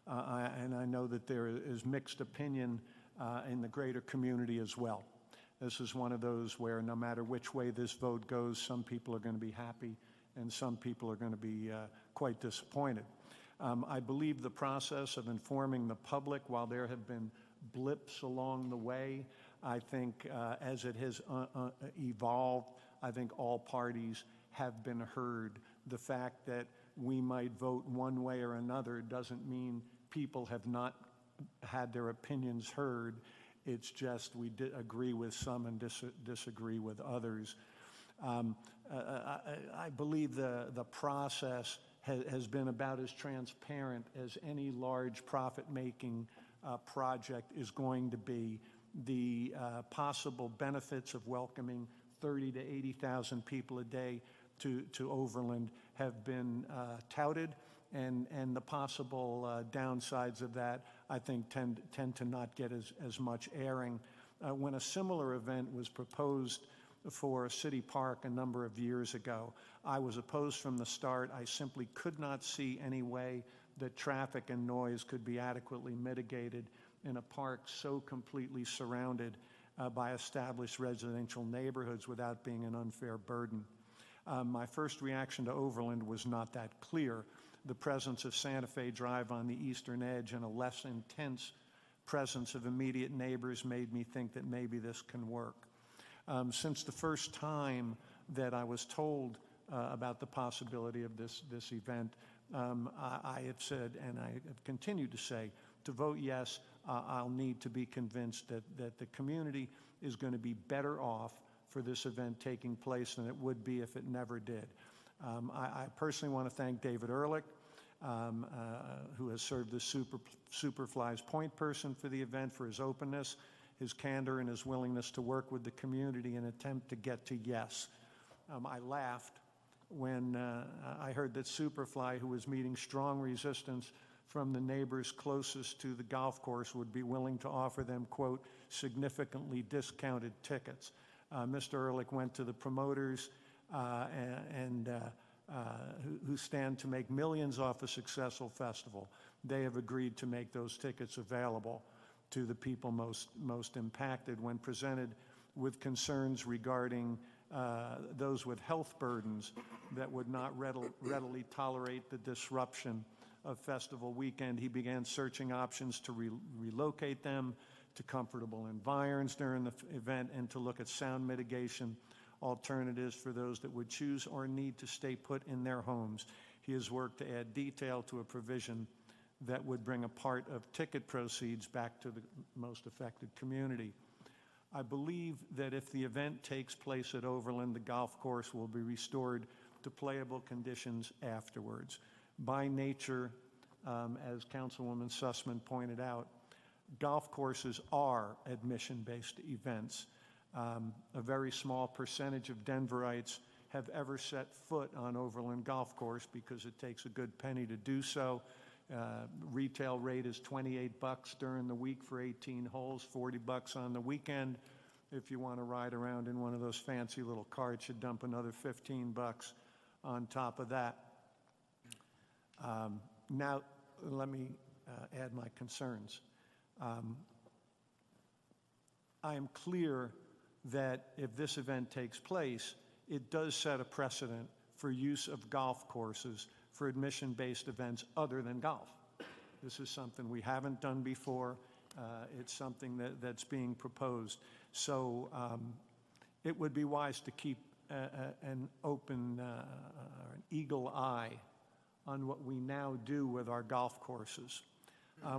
And I know that there is mixed opinion in the greater community as well. This is one of those where no matter which way this vote goes, some people are going to be happy and some people are going to be quite disappointed. I believe the process of informing the public, while there have been blips along the way, I think as it has evolved, I think all parties have been heard. The fact that we might vote one way or another doesn't mean people have not had their opinions heard. It's just we agree with some and disagree with others. I believe the process has been about as transparent as any large profit-making project is going to be. The possible benefits of welcoming 30 to 80,000 people a day to Overland have been touted, and the possible downsides of that, I think, tend to not get as much airing. When a similar event was proposed for City Park a number of years ago, I was opposed from the start. I simply could not see any way that traffic and noise could be adequately mitigated in a park so completely surrounded by established residential neighborhoods without being an unfair burden. My first reaction to Overland was not that clear. The presence of Santa Fe Drive on the eastern edge and a less intense presence of immediate neighbors made me think that maybe this can work. Since the first time that I was told about the possibility of this event, I have said, and I have continued to say, to vote yes, I'll need to be convinced that the community is going to be better off for this event taking place than it would be if it never did. I personally want to thank David Ehrlich, who has served as Superfly's point person for the event, for his openness, his candor, and his willingness to work with the community in an attempt to get to yes. I laughed when I heard that Superfly, who was meeting strong resistance from the neighbors closest to the golf course, would be willing to offer them, quote, significantly discounted tickets. Mr. Ehrlich went to the promoters who stand to make millions off a successful festival. They have agreed to make those tickets available to the people most impacted. When presented with concerns regarding those with health burdens that would not readily tolerate the disruption of festival weekend, he began searching options to relocate them to comfortable environs during the event and to look at sound mitigation alternatives for those that would choose or need to stay put in their homes. He has worked to add detail to a provision that would bring a part of ticket proceeds back to the most affected community. I believe that if the event takes place at Overland, the golf course will be restored to playable conditions afterwards. By nature, as Councilwoman Sussman pointed out, golf courses are admission-based events. A very small percentage of Denverites have ever set foot on Overland Golf Course because it takes a good penny to do so. Retail rate is $28 during the week for 18 holes, $40 on the weekend. If you want to ride around in one of those fancy little carts, you dump another $15 on top of that. Now, let me add my concerns. I am clear that if this event takes place, it does set a precedent for use of golf courses for admission-based events other than golf. This is something we haven't done before. It's something that's being proposed. So it would be wise to keep an open, an eagle eye on what we now do with our golf courses.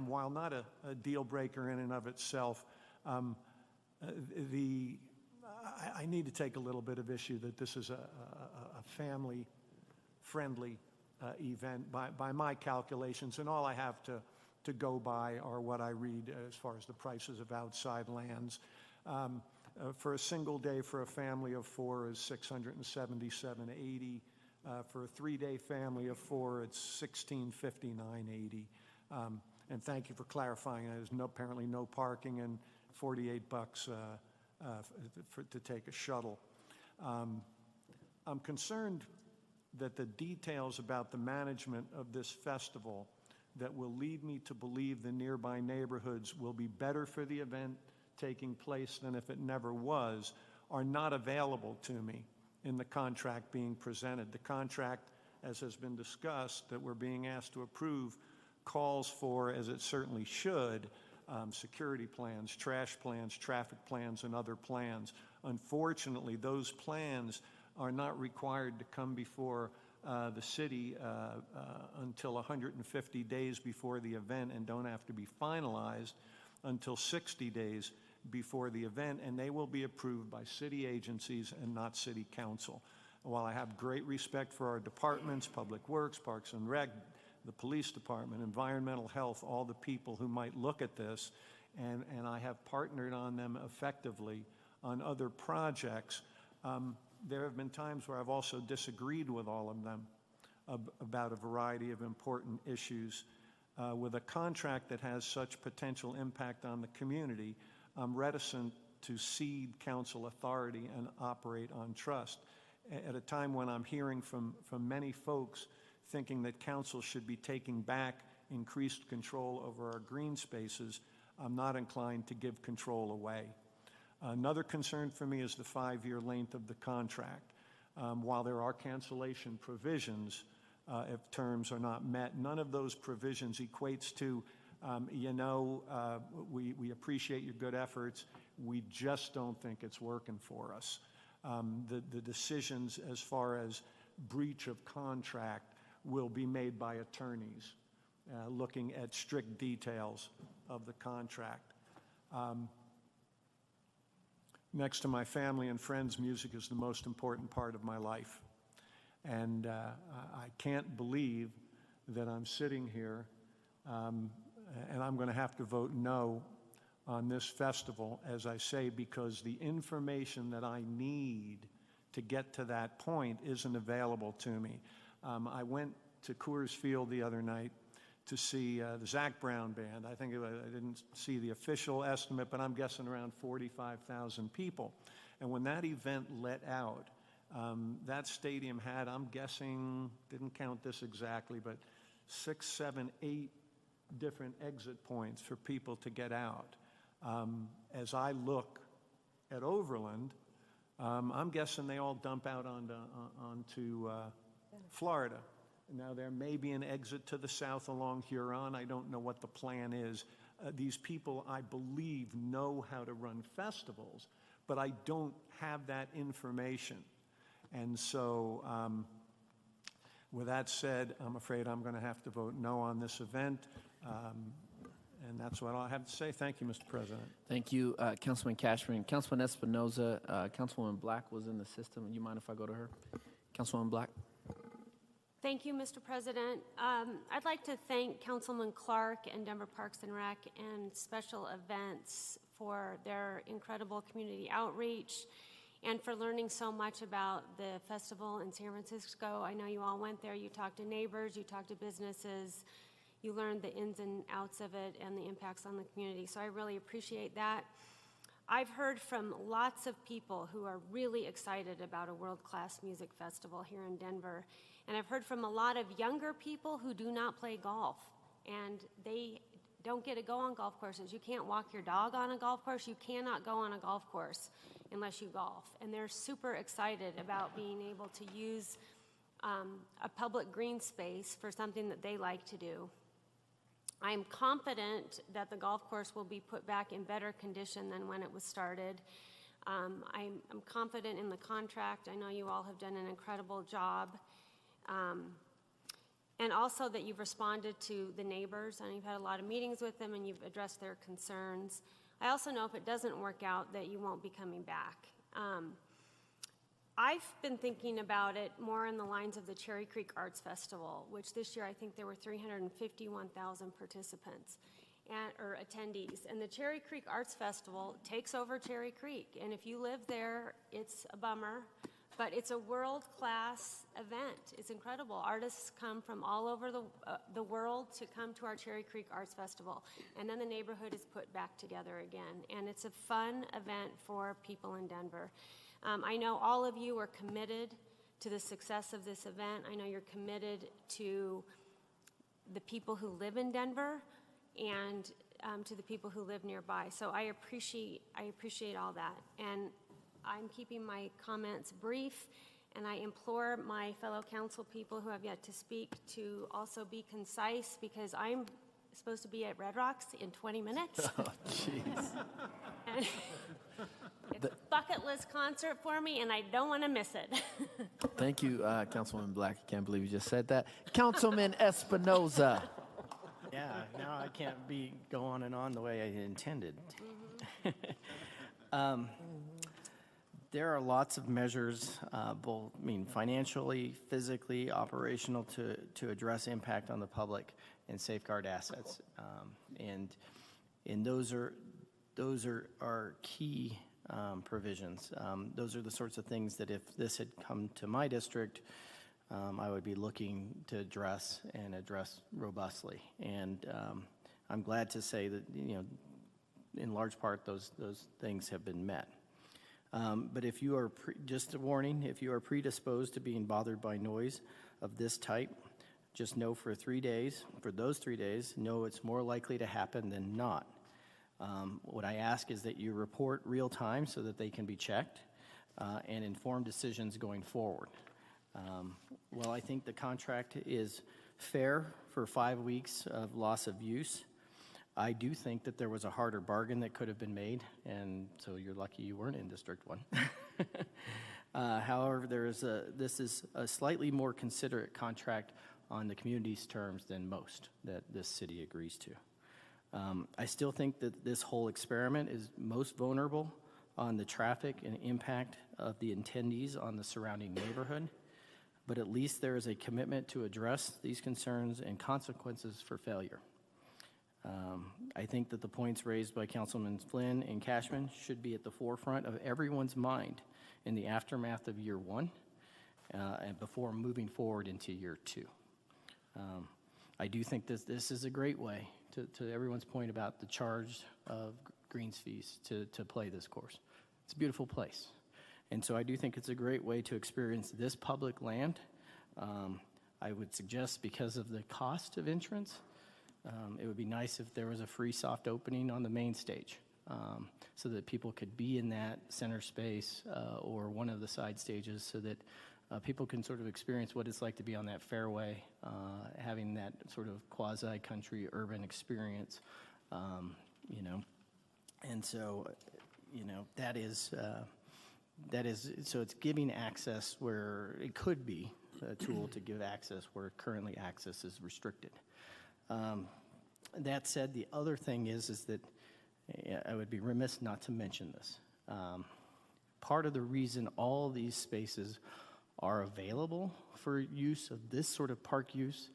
While not a deal breaker in and of itself, I need to take a little bit of issue that this is a family-friendly event by my calculations, and all I have to go by are what I read as far as the prices of outside lands. For a single day for a family of four is $677.80. For a 3-day family of four, it's $1,659.80. And thank you for clarifying. There's apparently no parking and $48 to take a shuttle. I'm concerned that the details about the management of this festival that will lead me to believe the nearby neighborhoods will be better for the event taking place than if it never was are not available to me in the contract being presented. The contract, as has been discussed, that we're being asked to approve calls for, as it certainly should, security plans, trash plans, traffic plans, and other plans. Unfortunately, those plans are not required to come before the city until 150 days before the event and don't have to be finalized until 60 days before the event, and they will be approved by city agencies and not city council. While I have great respect for our departments, Public Works, Parks and Rec, the police department, environmental health, all the people who might look at this, and I have partnered on them effectively on other projects, there have been times where I've also disagreed with all of them about a variety of important issues. With a contract that has such potential impact on the community, I'm reticent to cede council authority and operate on trust. At a time when I'm hearing from many folks thinking that council should be taking back increased control over our green spaces, I'm not inclined to give control away. Another concern for me is the 5-year length of the contract. While there are cancellation provisions, if terms are not met, none of those provisions equates to, we appreciate your good efforts, we just don't think it's working for us. The decisions as far as breach of contract will be made by attorneys, looking at strict details of the contract. Next to my family and friends, music is the most important part of my life. And I can't believe that I'm sitting here and I'm going to have to vote no on this festival, as I say, because the information that I need to get to that point isn't available to me. I went to Coors Field the other night to see the Zac Brown Band. I didn't see the official estimate, but I'm guessing around 45,000 people. And when that event let out, that stadium had, I'm guessing, didn't count this exactly, but 6, 7, 8 different exit points for people to get out. As I look at Overland, I'm guessing they all dump out onto Florida. Now, there may be an exit to the south along Huron. I don't know what the plan is. These people, I believe, know how to run festivals, but I don't have that information. And so, with that said, I'm afraid I'm going to have to vote no on this event. And that's what I have to say. Thank you, Mr. President. Thank you, Councilman Cashman. Councilman Espinoza, Councilwoman Black was in the system. You mind if I go to her? Councilwoman Black. Thank you, Mr. President. I'd like to thank Councilman Clark and Denver Parks and Rec and Special Events for their incredible community outreach and for learning so much about the festival in San Francisco. I know you all went there. You talked to neighbors. You talked to businesses. You learned the ins and outs of it and the impacts on the community. So I really appreciate that. I've heard from lots of people who are really excited about a world-class music festival here in Denver. And I've heard from a lot of younger people who do not play golf. And they don't get to go on golf courses. You can't walk your dog on a golf course. You cannot go on a golf course unless you golf. And they're super excited about being able to use a public green space for something that they like to do. I'm confident that the golf course will be put back in better condition than when it was started. I'm confident in the contract. I know you all have done an incredible job. And also that you've responded to the neighbors, and you've had a lot of meetings with them, and you've addressed their concerns. I also know if it doesn't work out that you won't be coming back. I've been thinking about it more in the lines of the Cherry Creek Arts Festival, which this year I think there were 351,000 participants or attendees. And the Cherry Creek Arts Festival takes over Cherry Creek. And if you live there, it's a bummer, but it's a world-class event. It's incredible. Artists come from all over the world to come to our Cherry Creek Arts Festival. And then the neighborhood is put back together again. And it's a fun event for people in Denver. I know all of you are committed to the success of this event. I know you're committed to the people who live in Denver and to the people who live nearby. So I appreciate all that. And I'm keeping my comments brief, and I implore my fellow council people who have yet to speak to also be concise, because I'm supposed to be at Red Rocks in 20 minutes. Oh, jeez. It's a bucket list concert for me, and I don't want to miss it. Thank you, Councilwoman Black. I can't believe you just said that. Councilman Espinoza. Yeah, now I can't go on and on the way I intended. There are lots of measures, both financially, physically, operational, to address impact on the public and safeguard assets, and those are our key provisions. Those are the sorts of things that if this had come to my district, I would be looking to address robustly. And I'm glad to say that in large part those things have been met. But if you are, just a warning, if you are predisposed to being bothered by noise of this type, just know for those 3 days, know it's more likely to happen than not. What I ask is that you report real time so that they can be checked and inform decisions going forward. Well, I think the contract is fair for 5 weeks of loss of use. I do think that there was a harder bargain that could have been made, and so you're lucky you weren't in District 1. However, this is a slightly more considerate contract on the community's terms than most that this city agrees to. I still think that this whole experiment is most vulnerable on the traffic and impact of the attendees on the surrounding neighborhood, but at least there is a commitment to address these concerns and consequences for failure. I think that the points raised by Councilman Flynn and Cashman should be at the forefront of everyone's mind in the aftermath of year one and before moving forward into year two. I do think this is a great way, to everyone's point about the charge of greens fees to play this course. It's a beautiful place. And so I do think it's a great way to experience this public land. I would suggest, because of the cost of entrance, it would be nice if there was a free soft opening on the main stage so that people could be in that center space or one of the side stages so that people can sort of experience what it's like to be on that fairway, having that sort of quasi-country urban experience, you know. And so, you know, that is, so it's giving access where it could be a tool to give access where currently access is restricted. That said, the other thing is that I would be remiss not to mention this. Part of the reason all these spaces are available for use of this sort of park use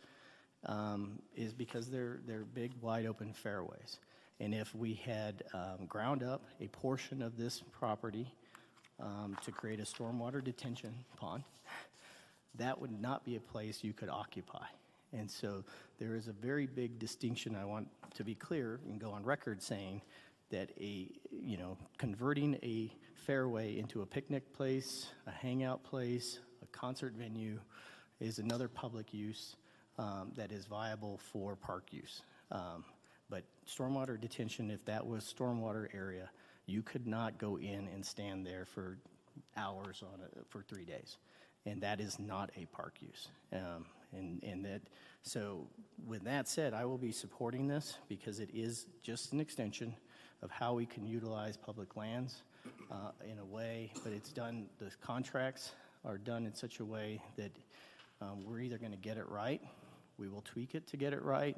is because they're big, wide open fairways. And if we had ground up a portion of this property to create a stormwater detention pond, that would not be a place you could occupy. And so there is a very big distinction. I want to be clear and go on record saying that converting a fairway into a picnic place, a hangout place, a concert venue is another public use that is viable for park use. But stormwater detention, if that was stormwater area, you could not go in and stand there for hours for 3 days. And that is not a park use. So with that said, I will be supporting this because it is just an extension of how we can utilize public lands in a way, but it's done, the contracts are done in such a way that we're either going to get it right, we will tweak it to get it right,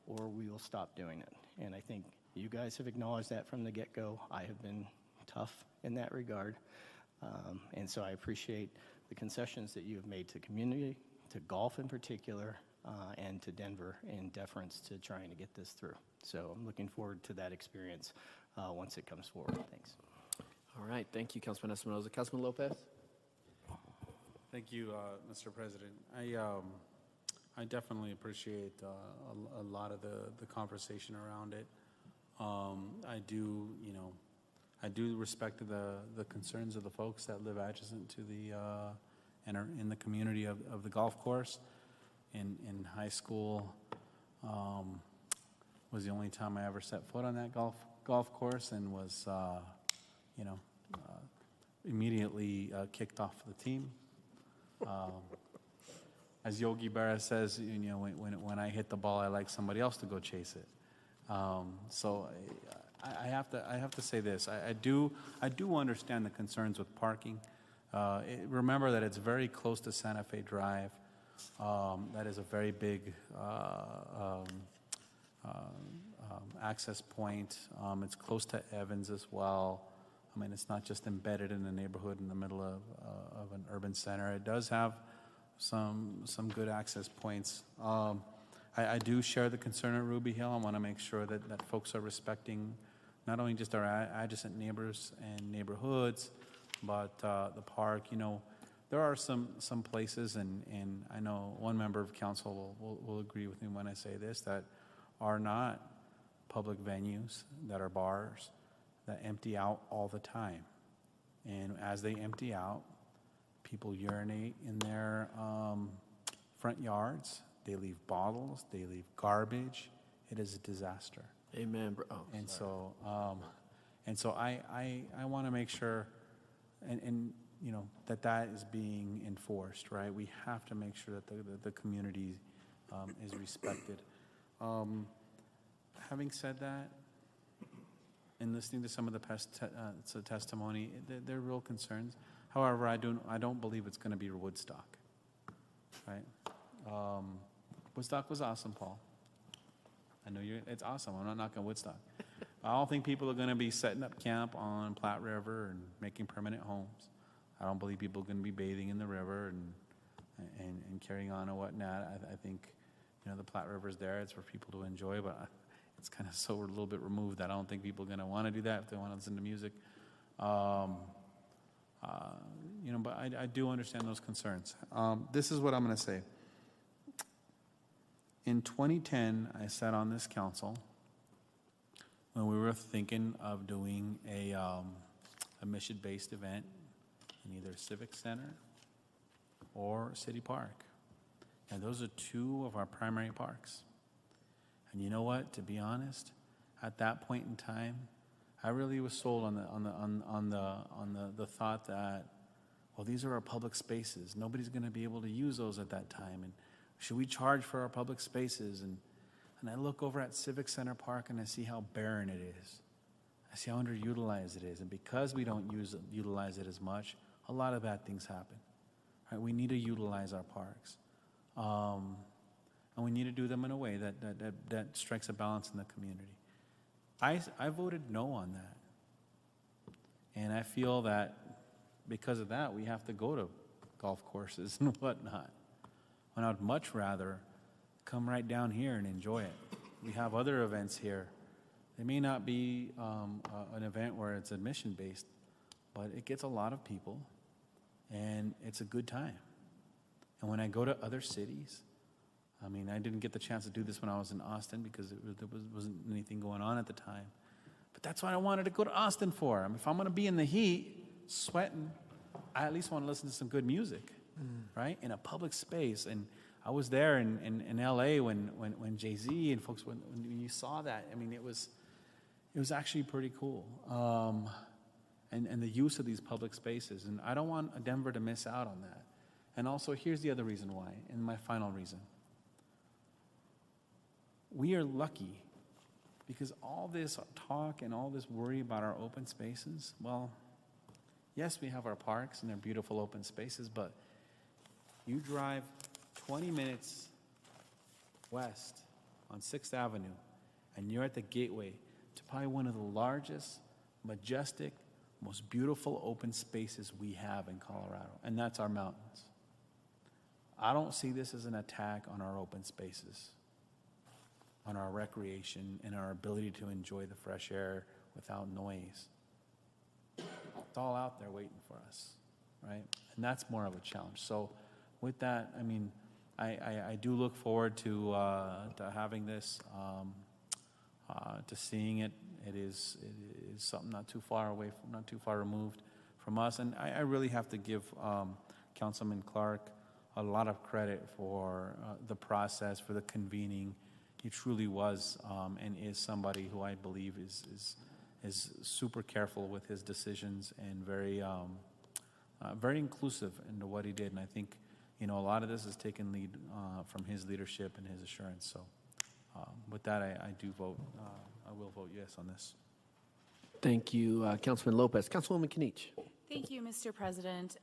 or we will stop doing it. And I think you guys have acknowledged that from the get-go. I have been tough in that regard. And so I appreciate the concessions that you have made to community, to golf in particular, and to Denver in deference to trying to get this through. So I'm looking forward to that experience once it comes forward. Thanks. All right, thank you, Councilman Espinoza. Councilman Lopez? Thank you, Mr. President. I definitely appreciate a lot of the conversation around it. I do respect the concerns of the folks that live adjacent to the and are in the community of the golf course. In high school was the only time I ever set foot on that golf course, and was immediately kicked off the team. As Yogi Berra says, when I hit the ball, I like somebody else to go chase it. So I have to say this. I do understand the concerns with parking. Remember that it's very close to Santa Fe Drive. That is a very big access point. It's close to Evans as well. I mean, it's not just embedded in the neighborhood in the middle of an urban center. It does have some good access points. I do share the concern at Ruby Hill. I want to make sure that folks are respecting not only just our adjacent neighbors and neighborhoods, but the park. There are some places, and I know one member of council will agree with me when I say this, that are not public venues, that are bars, that empty out all the time. And as they empty out, people urinate in their front yards. They leave bottles. They leave garbage. It is a disaster. Amen, bro. Oh, and so I want to make sure, and that is being enforced, right? We have to make sure that the community is respected. Having said that, and listening to some of the past testimony, there are real concerns. However, I don't believe it's going to be Woodstock, right? Woodstock was awesome, Paul. I know it's awesome. I'm not knocking Woodstock. I don't think people are going to be setting up camp on Platte River and making permanent homes. I don't believe people are going to be bathing in the river and carrying on and whatnot. I think, the Platte River's there. It's for people to enjoy, but it's kind of so a little bit removed that I don't think people are going to want to do that if they want to listen to music. But I do understand those concerns. This is what I'm going to say. In 2010, I sat on this council when we were thinking of doing a mission-based event in either Civic Center or City Park. And those are two of our primary parks. And you know what? To be honest, at that point in time, I really was sold on the thought that, well, these are our public spaces. Nobody's going to be able to use those at that time. And should we charge for our public spaces? And I look over at Civic Center Park and I see how barren it is. I see how underutilized it is. And because we don't utilize it as much, a lot of bad things happen. Right? We need to utilize our parks. And we need to do them in a way that strikes a balance in the community. I voted no on that. And I feel that because of that, we have to go to golf courses and whatnot. And I'd much rather come right down here and enjoy it. We have other events here. They may not be an event where it's admission-based, but it gets a lot of people, and it's a good time. And when I go to other cities, I mean, I didn't get the chance to do this when I was in Austin because there wasn't anything going on at the time. But that's what I wanted to go to Austin for. I mean, if I'm going to be in the heat, sweating, I at least want to listen to some good music, right? In a public space. And I was there in L.A. when Jay-Z and folks, when you saw that, I mean, it was actually pretty cool. And the use of these public spaces. And I don't want Denver to miss out on that. And also, here's the other reason why, and my final reason. We are lucky because all this talk and all this worry about our open spaces, well, yes, we have our parks and they're beautiful open spaces, but you drive 20 minutes west on 6th Avenue and you're at the gateway to probably one of the largest, majestic, most beautiful open spaces we have in Colorado, and that's our mountains. I don't see this as an attack on our open spaces, on our recreation, and our ability to enjoy the fresh air without noise. It's all out there waiting for us, right? And that's more of a challenge. So with that, I mean, I do look forward to having this, to seeing it. It is something not too far away, not too far removed from us. And I really have to give Councilman Clark a lot of credit for the process, for the convening. He truly was and is somebody who I believe is super careful with his decisions and very inclusive into what he did. And I think, a lot of this is taken lead from his leadership and his assurance. So with that, I will vote yes on this. Thank you, Councilman Lopez. Councilwoman Kinich. Thank you, Mr. President.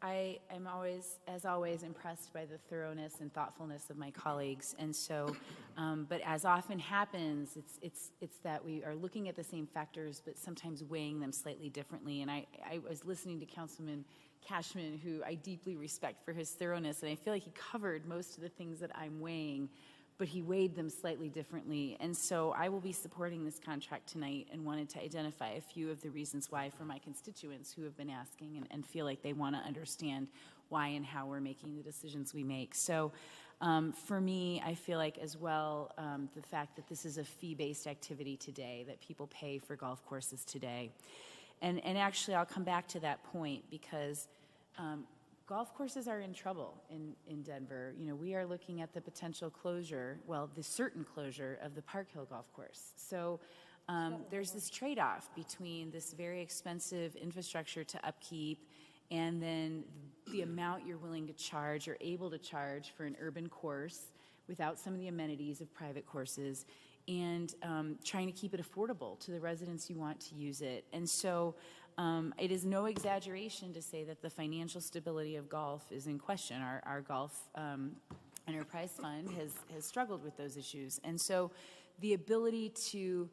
I am always, as always, impressed by the thoroughness and thoughtfulness of my colleagues. And so, but as often happens, it's that we are looking at the same factors, but sometimes weighing them slightly differently. And I was listening to Councilman Cashman, who I deeply respect for his thoroughness, and I feel like he covered most of the things that I'm weighing, but he weighed them slightly differently. And so I will be supporting this contract tonight and wanted to identify a few of the reasons why for my constituents who have been asking and feel like they want to understand why and how we're making the decisions we make. So for me, I feel like as well, the fact that this is a fee-based activity today, that people pay for golf courses today. And actually, I'll come back to that point because golf courses are in trouble in Denver. We are looking at the potential closure, the certain closure of the Park Hill Golf Course. So there's this trade-off between this very expensive infrastructure to upkeep and then the amount you're willing to charge or able to charge for an urban course without some of the amenities of private courses and trying to keep it affordable to the residents you want to use it. And so it is no exaggeration to say that the financial stability of golf is in question. Our golf enterprise fund has struggled with those issues. And so the ability to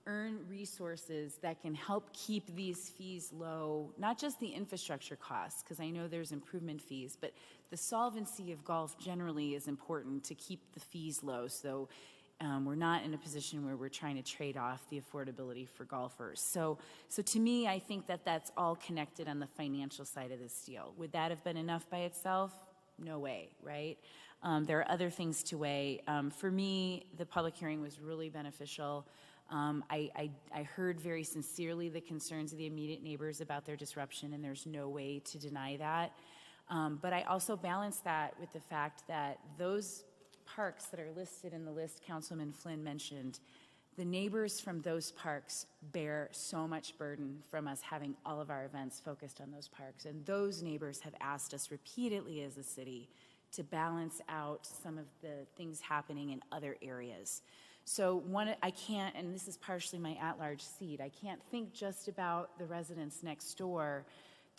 earn resources that can help keep these fees low, not just the infrastructure costs, because I know there's improvement fees, but the solvency of golf generally is important to keep the fees low. So we're not in a position where we're trying to trade off the affordability for golfers. So to me, I think that that's all connected on the financial side of this deal. Would that have been enough by itself? No way, right? There are other things to weigh. For me, the public hearing was really beneficial. I heard very sincerely the concerns of the immediate neighbors about their disruption, and there's no way to deny that. But I also balance that with the fact that those parks that are listed in the list Councilman Flynn mentioned, the neighbors from those parks bear so much burden from us having all of our events focused on those parks. And those neighbors have asked us repeatedly as a city to balance out some of the things happening in other areas. So I can't, and this is partially my at-large seat, I can't think just about the residents next door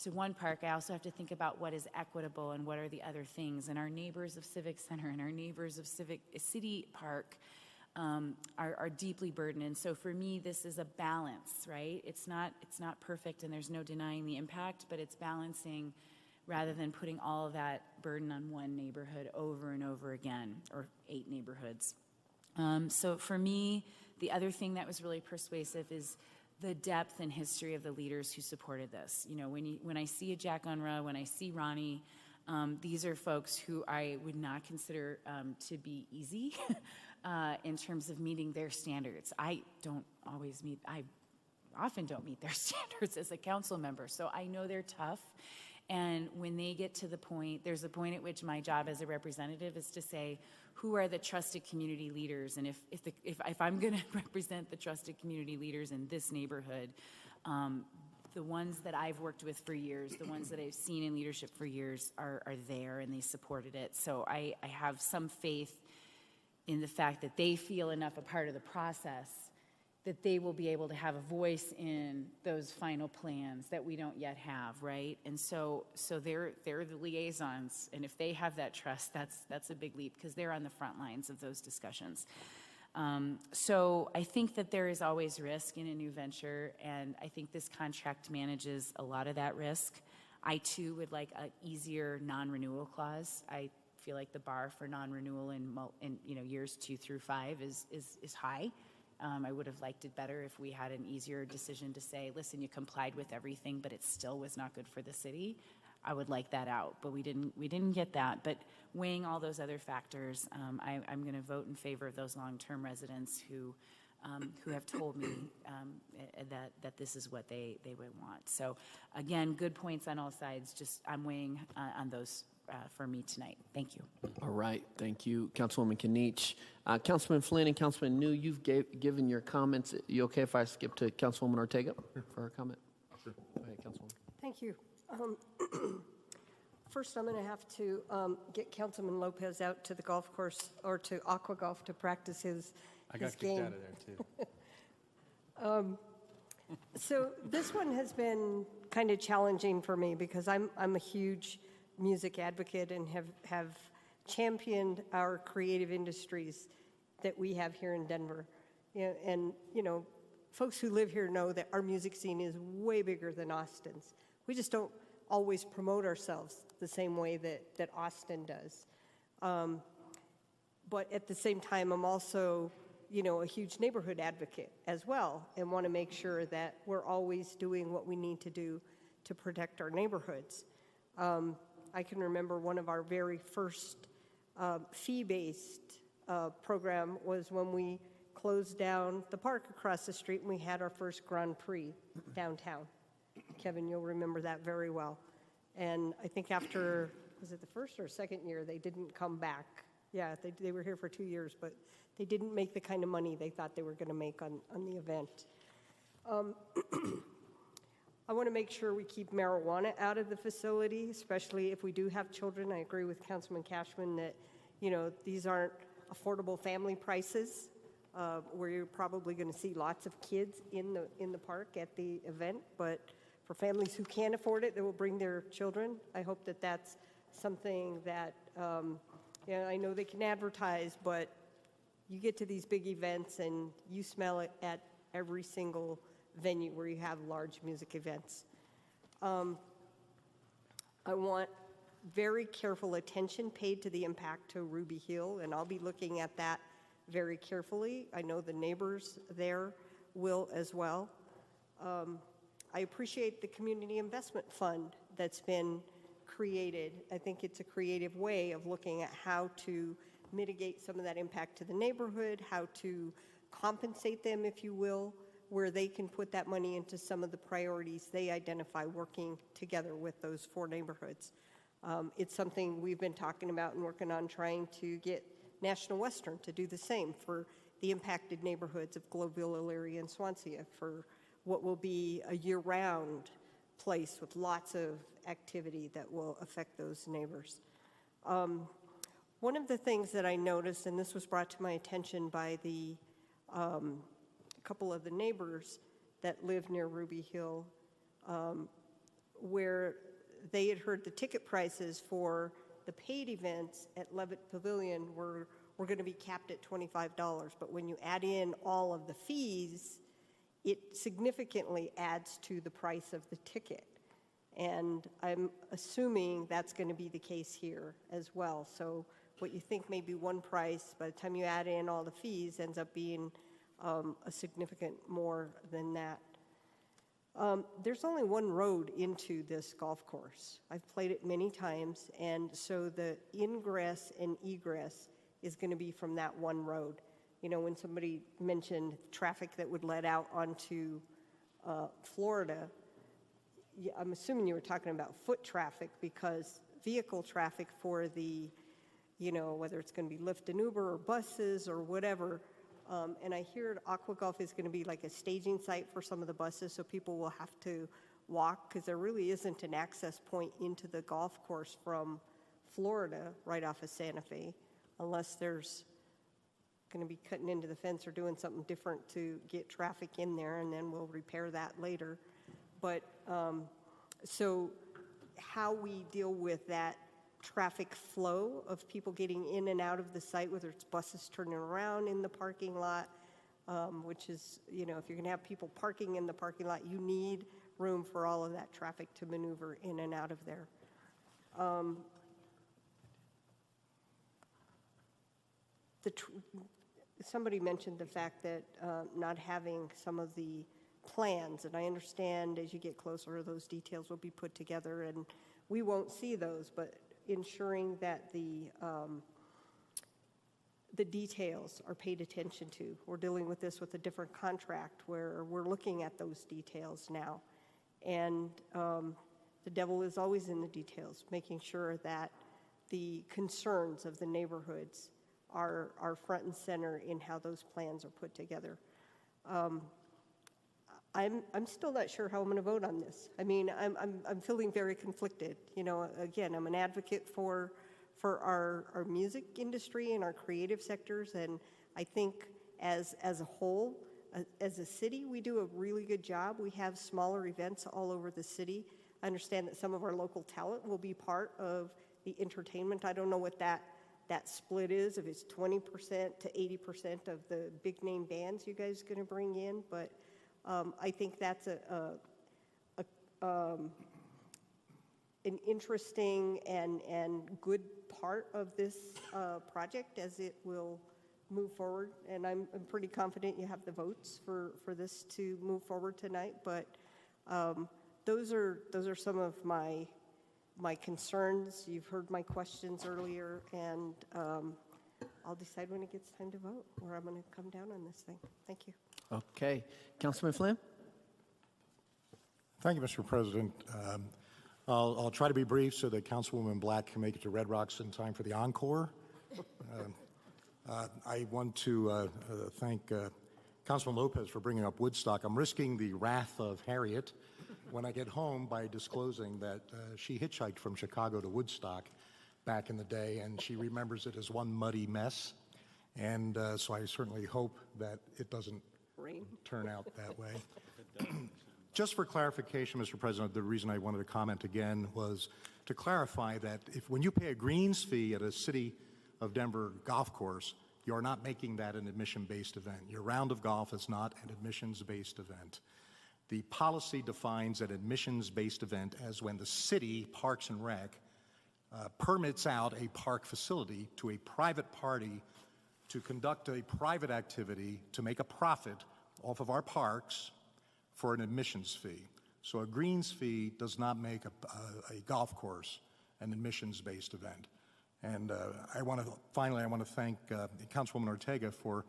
to one park. I also have to think about what is equitable and what are the other things. And our neighbors of Civic Center and our neighbors of City Park are deeply burdened. And so for me, this is a balance, right? It's not perfect, and there's no denying the impact, but it's balancing rather than putting all of that burden on one neighborhood over and over again, or 8 neighborhoods. So for me, the other thing that was really persuasive is the depth and history of the leaders who supported this. You know, when I see a Jack Unruh, when I see Ronnie, these are folks who I would not consider to be easy in terms of meeting their standards. I often don't meet their standards as a council member, so I know they're tough. And when they get to the point, there's a point at which my job as a representative is to say, who are the trusted community leaders? And if I'm going to represent the trusted community leaders in this neighborhood, the ones that I've worked with for years, the ones that I've seen in leadership for years are there, and they supported it. So I have some faith in the fact that they feel enough a part of the process that they will be able to have a voice in those final plans that we don't yet have, right? And so they're the liaisons, and if they have that trust, that's a big leap, because they're on the front lines of those discussions. So I think that there is always risk in a new venture, and I think this contract manages a lot of that risk. I too would like an easier non-renewal clause. I feel like the bar for non-renewal in years 2 through 5 is high. I would have liked it better if we had an easier decision to say, listen, you complied with everything, but it still was not good for the city. I would like that out, but we didn't get that. But weighing all those other factors, I'm going to vote in favor of those long-term residents who have told me that this is what they would want. So again, good points on all sides. Just I'm weighing on those for me tonight. Thank you. All right. Thank you, Councilwoman Kinich. Councilman Flynn and Councilman New, you've given your comments. You okay if I skip to Councilwoman Ortega for her comment? Sure. Go ahead, Councilwoman. Thank you. First, I'm going to have to get Councilman Lopez out to the golf course or to Aqua Golf to practice his game. I got kicked out of there, too. So this one has been kind of challenging for me because I'm a huge music advocate and have championed our creative industries that we have here in Denver. And folks who live here know that our music scene is way bigger than Austin's. We just don't always promote ourselves the same way that Austin does. But at the same time, I'm also, a huge neighborhood advocate as well, and want to make sure that we're always doing what we need to do to protect our neighborhoods. I can remember one of our very first fee-based program was when we closed down the park across the street and we had our first Grand Prix downtown. Kevin, you'll remember that very well. And I think after, was it the first or second year, they didn't come back. Yeah, they were here for 2 years, but they didn't make the kind of money they thought they were going to make on the event. I want to make sure we keep marijuana out of the facility, especially if we do have children. I agree with Councilman Cashman that, these aren't affordable family prices, where you're probably going to see lots of kids in the park at the event. But for families who can't afford it, that will bring their children, I hope that that's something that Yeah, I know they can advertise, but you get to these big events and you smell it at every single venue where you have large music events. I want very careful attention paid to the impact to Ruby Hill, and I'll be looking at that very carefully. I know the neighbors there will as well. I appreciate the Community Investment Fund that's been created. I think it's a creative way of looking at how to mitigate some of that impact to the neighborhood, how to compensate them, if you will, where they can put that money into some of the priorities they identify working together with those 4 neighborhoods. It's something we've been talking about and working on, trying to get National Western to do the same for the impacted neighborhoods of Globeville, Elyria, and Swansea, for what will be a year-round place with lots of activity that will affect those neighbors. One of the things that I noticed, and this was brought to my attention by the couple of the neighbors that live near Ruby Hill, where they had heard the ticket prices for the paid events at Levitt Pavilion were going to be capped at $25, but when you add in all of the fees, it significantly adds to the price of the ticket. And I'm assuming that's going to be the case here as well. So what you think may be one price, by the time you add in all the fees, ends up being a significant more than that. There's only one road into this golf course. I've played it many times, and so the ingress and egress is going to be from that one road. You know, when somebody mentioned traffic that would let out onto Florida, I'm assuming you were talking about foot traffic, because vehicle traffic for the, you know, whether it's going to be Lyft and Uber or buses or whatever, and I hear Aqua Golf is going to be like a staging site for some of the buses, so people will have to walk, because there really isn't an access point into the golf course from Florida right off of Santa Fe, unless there's going to be cutting into the fence or doing something different to get traffic in there, and then we'll repair that later. But so how we deal with that traffic flow of people getting in and out of the site, whether it's buses turning around in the parking lot, which is, you know, if you're going to have people parking in the parking lot, you need room for all of that traffic to maneuver in and out of there. Somebody mentioned the fact that not having some of the plans, and I understand as you get closer, those details will be put together, and we won't see those, but ensuring that the details are paid attention to. We're dealing with this with a different contract where we're looking at those details now, and the devil is always in the details, making sure that the concerns of the neighborhoods are front and center in how those plans are put together. I'm still not sure how I'm going to vote on this. I mean, I'm feeling very conflicted. You know, again, I'm an advocate for our music industry and our creative sectors, and I think as a whole, as a city, we do a really good job. We have smaller events all over the city. I understand that some of our local talent will be part of the entertainment. I don't know what that split is, if it's 20% to 80% of the big name bands you guys are going to bring in, but I think that's an interesting and good part of this project as it will move forward, and I'm pretty confident you have the votes for this to move forward tonight, but those are some of my concerns. You've heard my questions earlier, and I'll decide when it gets time to vote where I'm going to come down on this thing. Thank you. Okay. Councilman Flynn? Thank you, Mr. President. I'll try to be brief so that Councilwoman Black can make it to Red Rocks in time for the encore. I want to thank Councilman Lopez for bringing up Woodstock. I'm risking the wrath of Harriet when I get home by disclosing that she hitchhiked from Chicago to Woodstock back in the day, and she remembers it as one muddy mess. And so I certainly hope that it doesn't turn out that way. Just for clarification, Mr. President, the reason I wanted to comment again was to clarify that when you pay a greens fee at a city of Denver Golf Course, you are not making that an admission-based event. Your round of golf is not an admissions-based event. The policy defines an admissions-based event as when the city, Parks and Rec, permits out a park facility to a private party to conduct a private activity to make a profit off of our parks for an admissions fee. So a greens fee does not make a golf course an admissions-based event. And finally, I want to thank Councilwoman Ortega for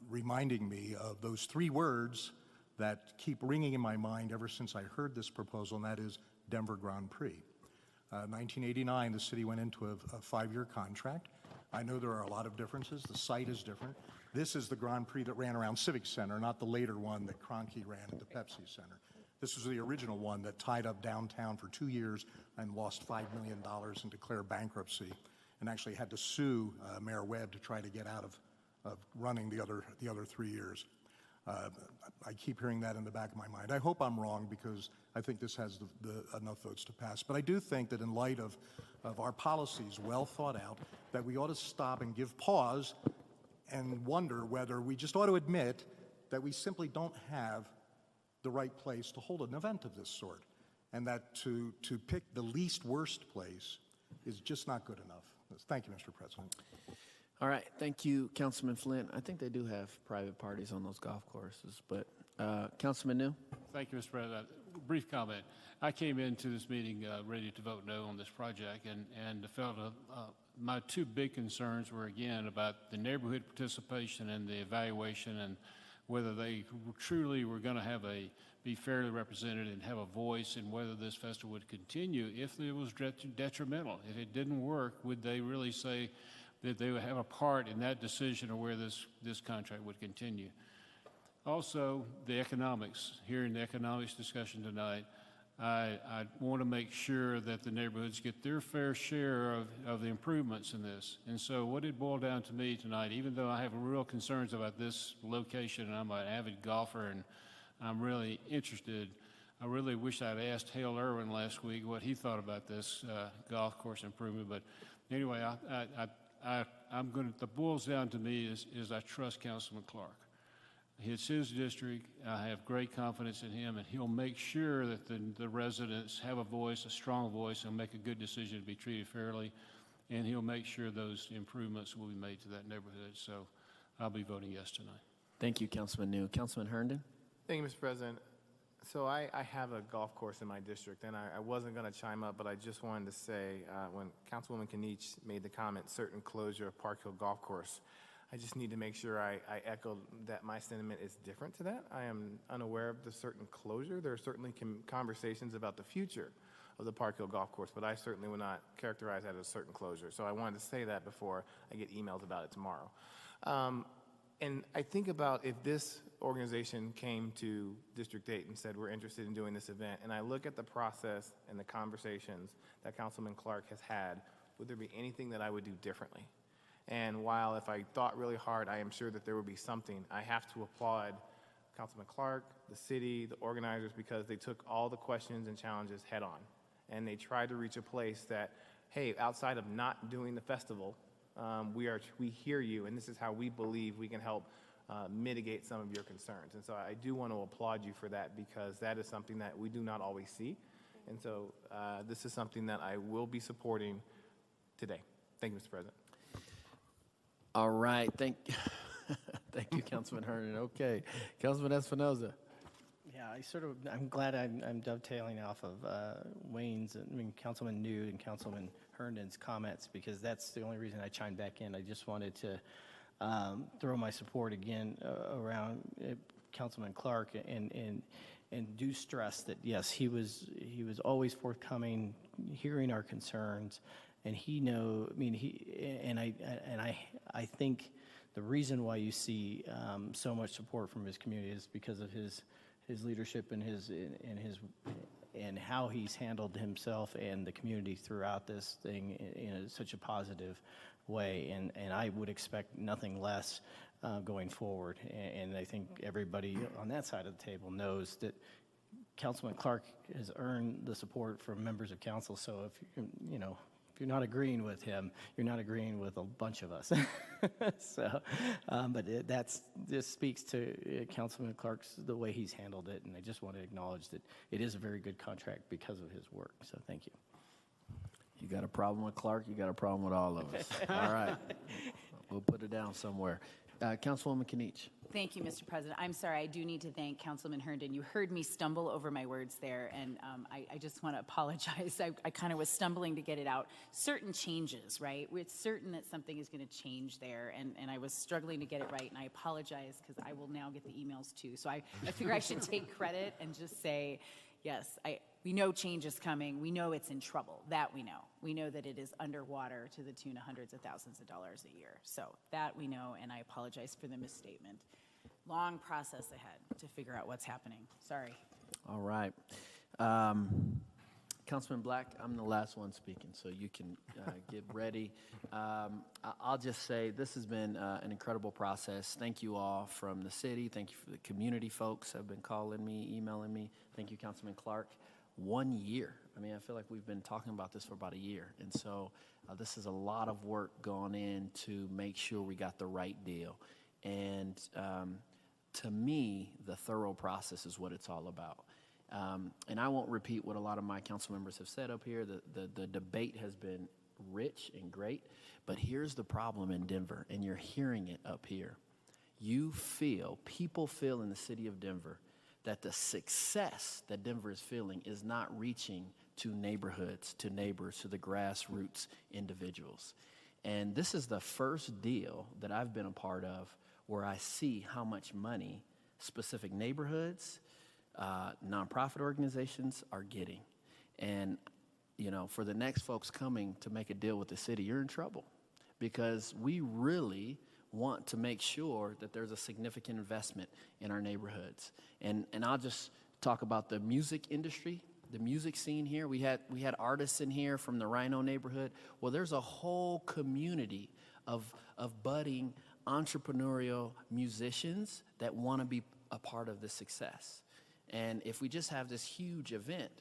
reminding me of those three words that keep ringing in my mind ever since I heard this proposal, and that is Denver Grand Prix. 1989, the city went into a 5-year contract. I know there are a lot of differences. The site is different. This is the Grand Prix that ran around Civic Center, not the later one that Kroenke ran at the Pepsi Center. This was the original one that tied up downtown for 2 years and lost $5 million and declared bankruptcy, and actually had to sue Mayor Webb to try to get out of running the other 3 years. I keep hearing that in the back of my mind. I hope I'm wrong, because I think this has enough votes to pass. But I do think that in light of our policies, well thought out, that we ought to stop and give pause and wonder whether we just ought to admit that we simply don't have the right place to hold an event of this sort, and that to pick the least worst place is just not good enough. Thank you, Mr. President. All right, thank you, Councilman Flint. I think they do have private parties on those golf courses, but Councilman New? Thank you, Mr. President. Brief comment. I came into this meeting ready to vote no on this project, and felt my two big concerns were, again, about the neighborhood participation and the evaluation, and whether they truly were going to be fairly represented and have a voice, and whether this festival would continue if it was detrimental. If it didn't work, would they really say that they would have a part in that decision, or where this contract would continue? Also, the economics. Hearing the economics discussion tonight, I want to make sure that the neighborhoods get their fair share of the improvements in this. And so what it boiled down to me tonight, even though I have real concerns about this location, and I'm an avid golfer and I'm really interested, I really wish I'd asked Hale Irwin last week what he thought about this golf course improvement. But anyway, the boils down to me is I trust Councilman Clark. It's his district. I have great confidence in him, and he'll make sure that the residents have a voice, a strong voice, and make a good decision to be treated fairly, and he'll make sure those improvements will be made to that neighborhood. So I'll be voting yes tonight. Thank you, Councilman New. Councilman Herndon? Thank you, Mr. President. So I have a golf course in my district, and I wasn't going to chime up, but I just wanted to say, when Councilwoman Kinich made the comment, certain closure of Park Hill Golf Course, I just need to make sure I echo that my sentiment is different to that. I am unaware of the certain closure. There are certainly conversations about the future of the Park Hill Golf Course, but I certainly would not characterize that as a certain closure. So I wanted to say that before I get emails about it tomorrow. And I think about if this organization came to District 8 and said, we're interested in doing this event, and I look at the process and the conversations that Councilman Clark has had, would there be anything that I would do differently? And while if I thought really hard, I am sure that there would be something, I have to applaud Councilman Clark, the city, the organizers, because they took all the questions and challenges head on. And they tried to reach a place that, hey, outside of not doing the festival, we hear you, and this is how we believe we can help mitigate some of your concerns. And so I do want to applaud you for that, because that is something that we do not always see. And so this is something that I will be supporting today. Thank you, Mr. President. All right, thank you, Councilman Herndon. Okay, Councilman Espinoza. Yeah, I'm glad I'm dovetailing off of Councilman New and Councilman Herndon's comments, because that's the only reason I chimed back in. I just wanted to throw my support again around Councilman Clark, and do stress that yes, he was always forthcoming, hearing our concerns. And I think the reason why you see so much support from his community is because of his leadership and how he's handled himself and the community throughout this thing in such a positive way. And I would expect nothing less going forward. And I think everybody on that side of the table knows that Councilman Clark has earned the support from members of council. So if If you're not agreeing with him, you're not agreeing with a bunch of us. So, but that's just speaks to Councilman Clark's, the way he's handled it, and I just want to acknowledge that it is a very good contract because of his work, so thank you. You got a problem with Clark, you got a problem with all of us. All right. We'll put it down somewhere. Councilwoman Kinich. Thank you, Mr. President. I'm sorry, I do need to thank Councilman Herndon. You heard me stumble over my words there, and I just want to apologize. I kind of was stumbling to get it out. Certain changes, right? It's certain that something is going to change there, and I was struggling to get it right, and I apologize because I will now get the emails too. So I figure I should take credit and just say, yes, we know change is coming. We know it's in trouble. That we know. We know that it is underwater to the tune of hundreds of thousands of dollars a year. So that we know, and I apologize for the misstatement. Long process ahead to figure out what's happening. Sorry. All right. Councilman Black, I'm the last one speaking, so you can get ready. I'll just say this has been an incredible process. Thank you all from the city. Thank you for the community folks who have been calling me, emailing me. Thank you, Councilman Clark. 1 year. I mean, I feel like we've been talking about this for about a year. And so this is a lot of work going in to make sure we got the right deal. And to me, the thorough process is what it's all about. And I won't repeat what a lot of my council members have said up here. The debate has been rich and great, but here's the problem in Denver, and you're hearing it up here. People feel in the city of Denver that the success that Denver is feeling is not reaching to neighborhoods, to neighbors, to the grassroots individuals. And this is the first deal that I've been a part of where I see how much money specific neighborhoods, nonprofit organizations are getting. And, you know, for the next folks coming to make a deal with the city, you're in trouble because we really want to make sure that there's a significant investment in our neighborhoods. And I'll just talk about the music industry, the music scene here. We had artists in here from the Rhino neighborhood. Well, there's a whole community of budding entrepreneurial musicians that want to be a part of the success. And if we just have this huge event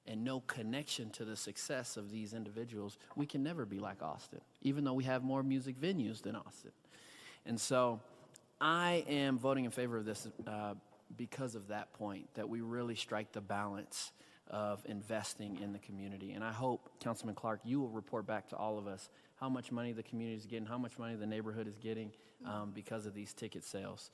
and no connection to the success of these individuals, we can never be like Austin, even though we have more music venues than Austin. And so I am voting in favor of this because of that point, that we really strike the balance of investing in the community. And I hope, Councilman Clark, you will report back to all of us how much money the community is getting, how much money the neighborhood is getting because of these ticket sales.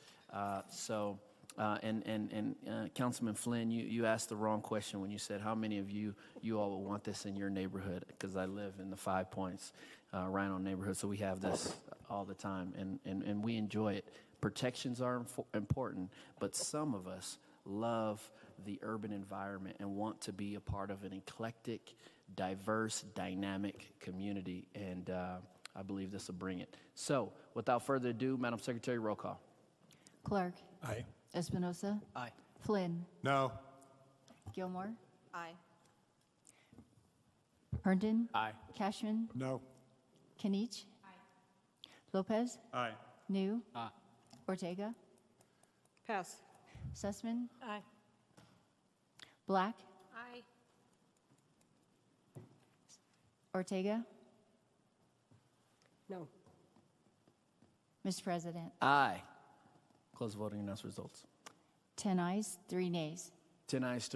Councilman Flynn, you asked the wrong question when you said how many of you all will want this in your neighborhood, because I live in the 5 Points Rhino neighborhood, so we have this all the time, and we enjoy it. Protections are important, but some of us love the urban environment and want to be a part of an eclectic, diverse, dynamic community, and I believe this will bring it. So, without further ado, Madam Secretary, roll call. Clark. Aye. Espinosa. Aye. Flynn. No. Gilmore. Aye. Herndon. Aye. Cashman. No. Kinich. Lopez. Aye. New. Aye. Ortega. Pass. Sussman. Aye. Black. Aye. Ortega. No. Mr. President, Aye. Close voting, announce results. 10 ayes, 3 nays. 10 ayes,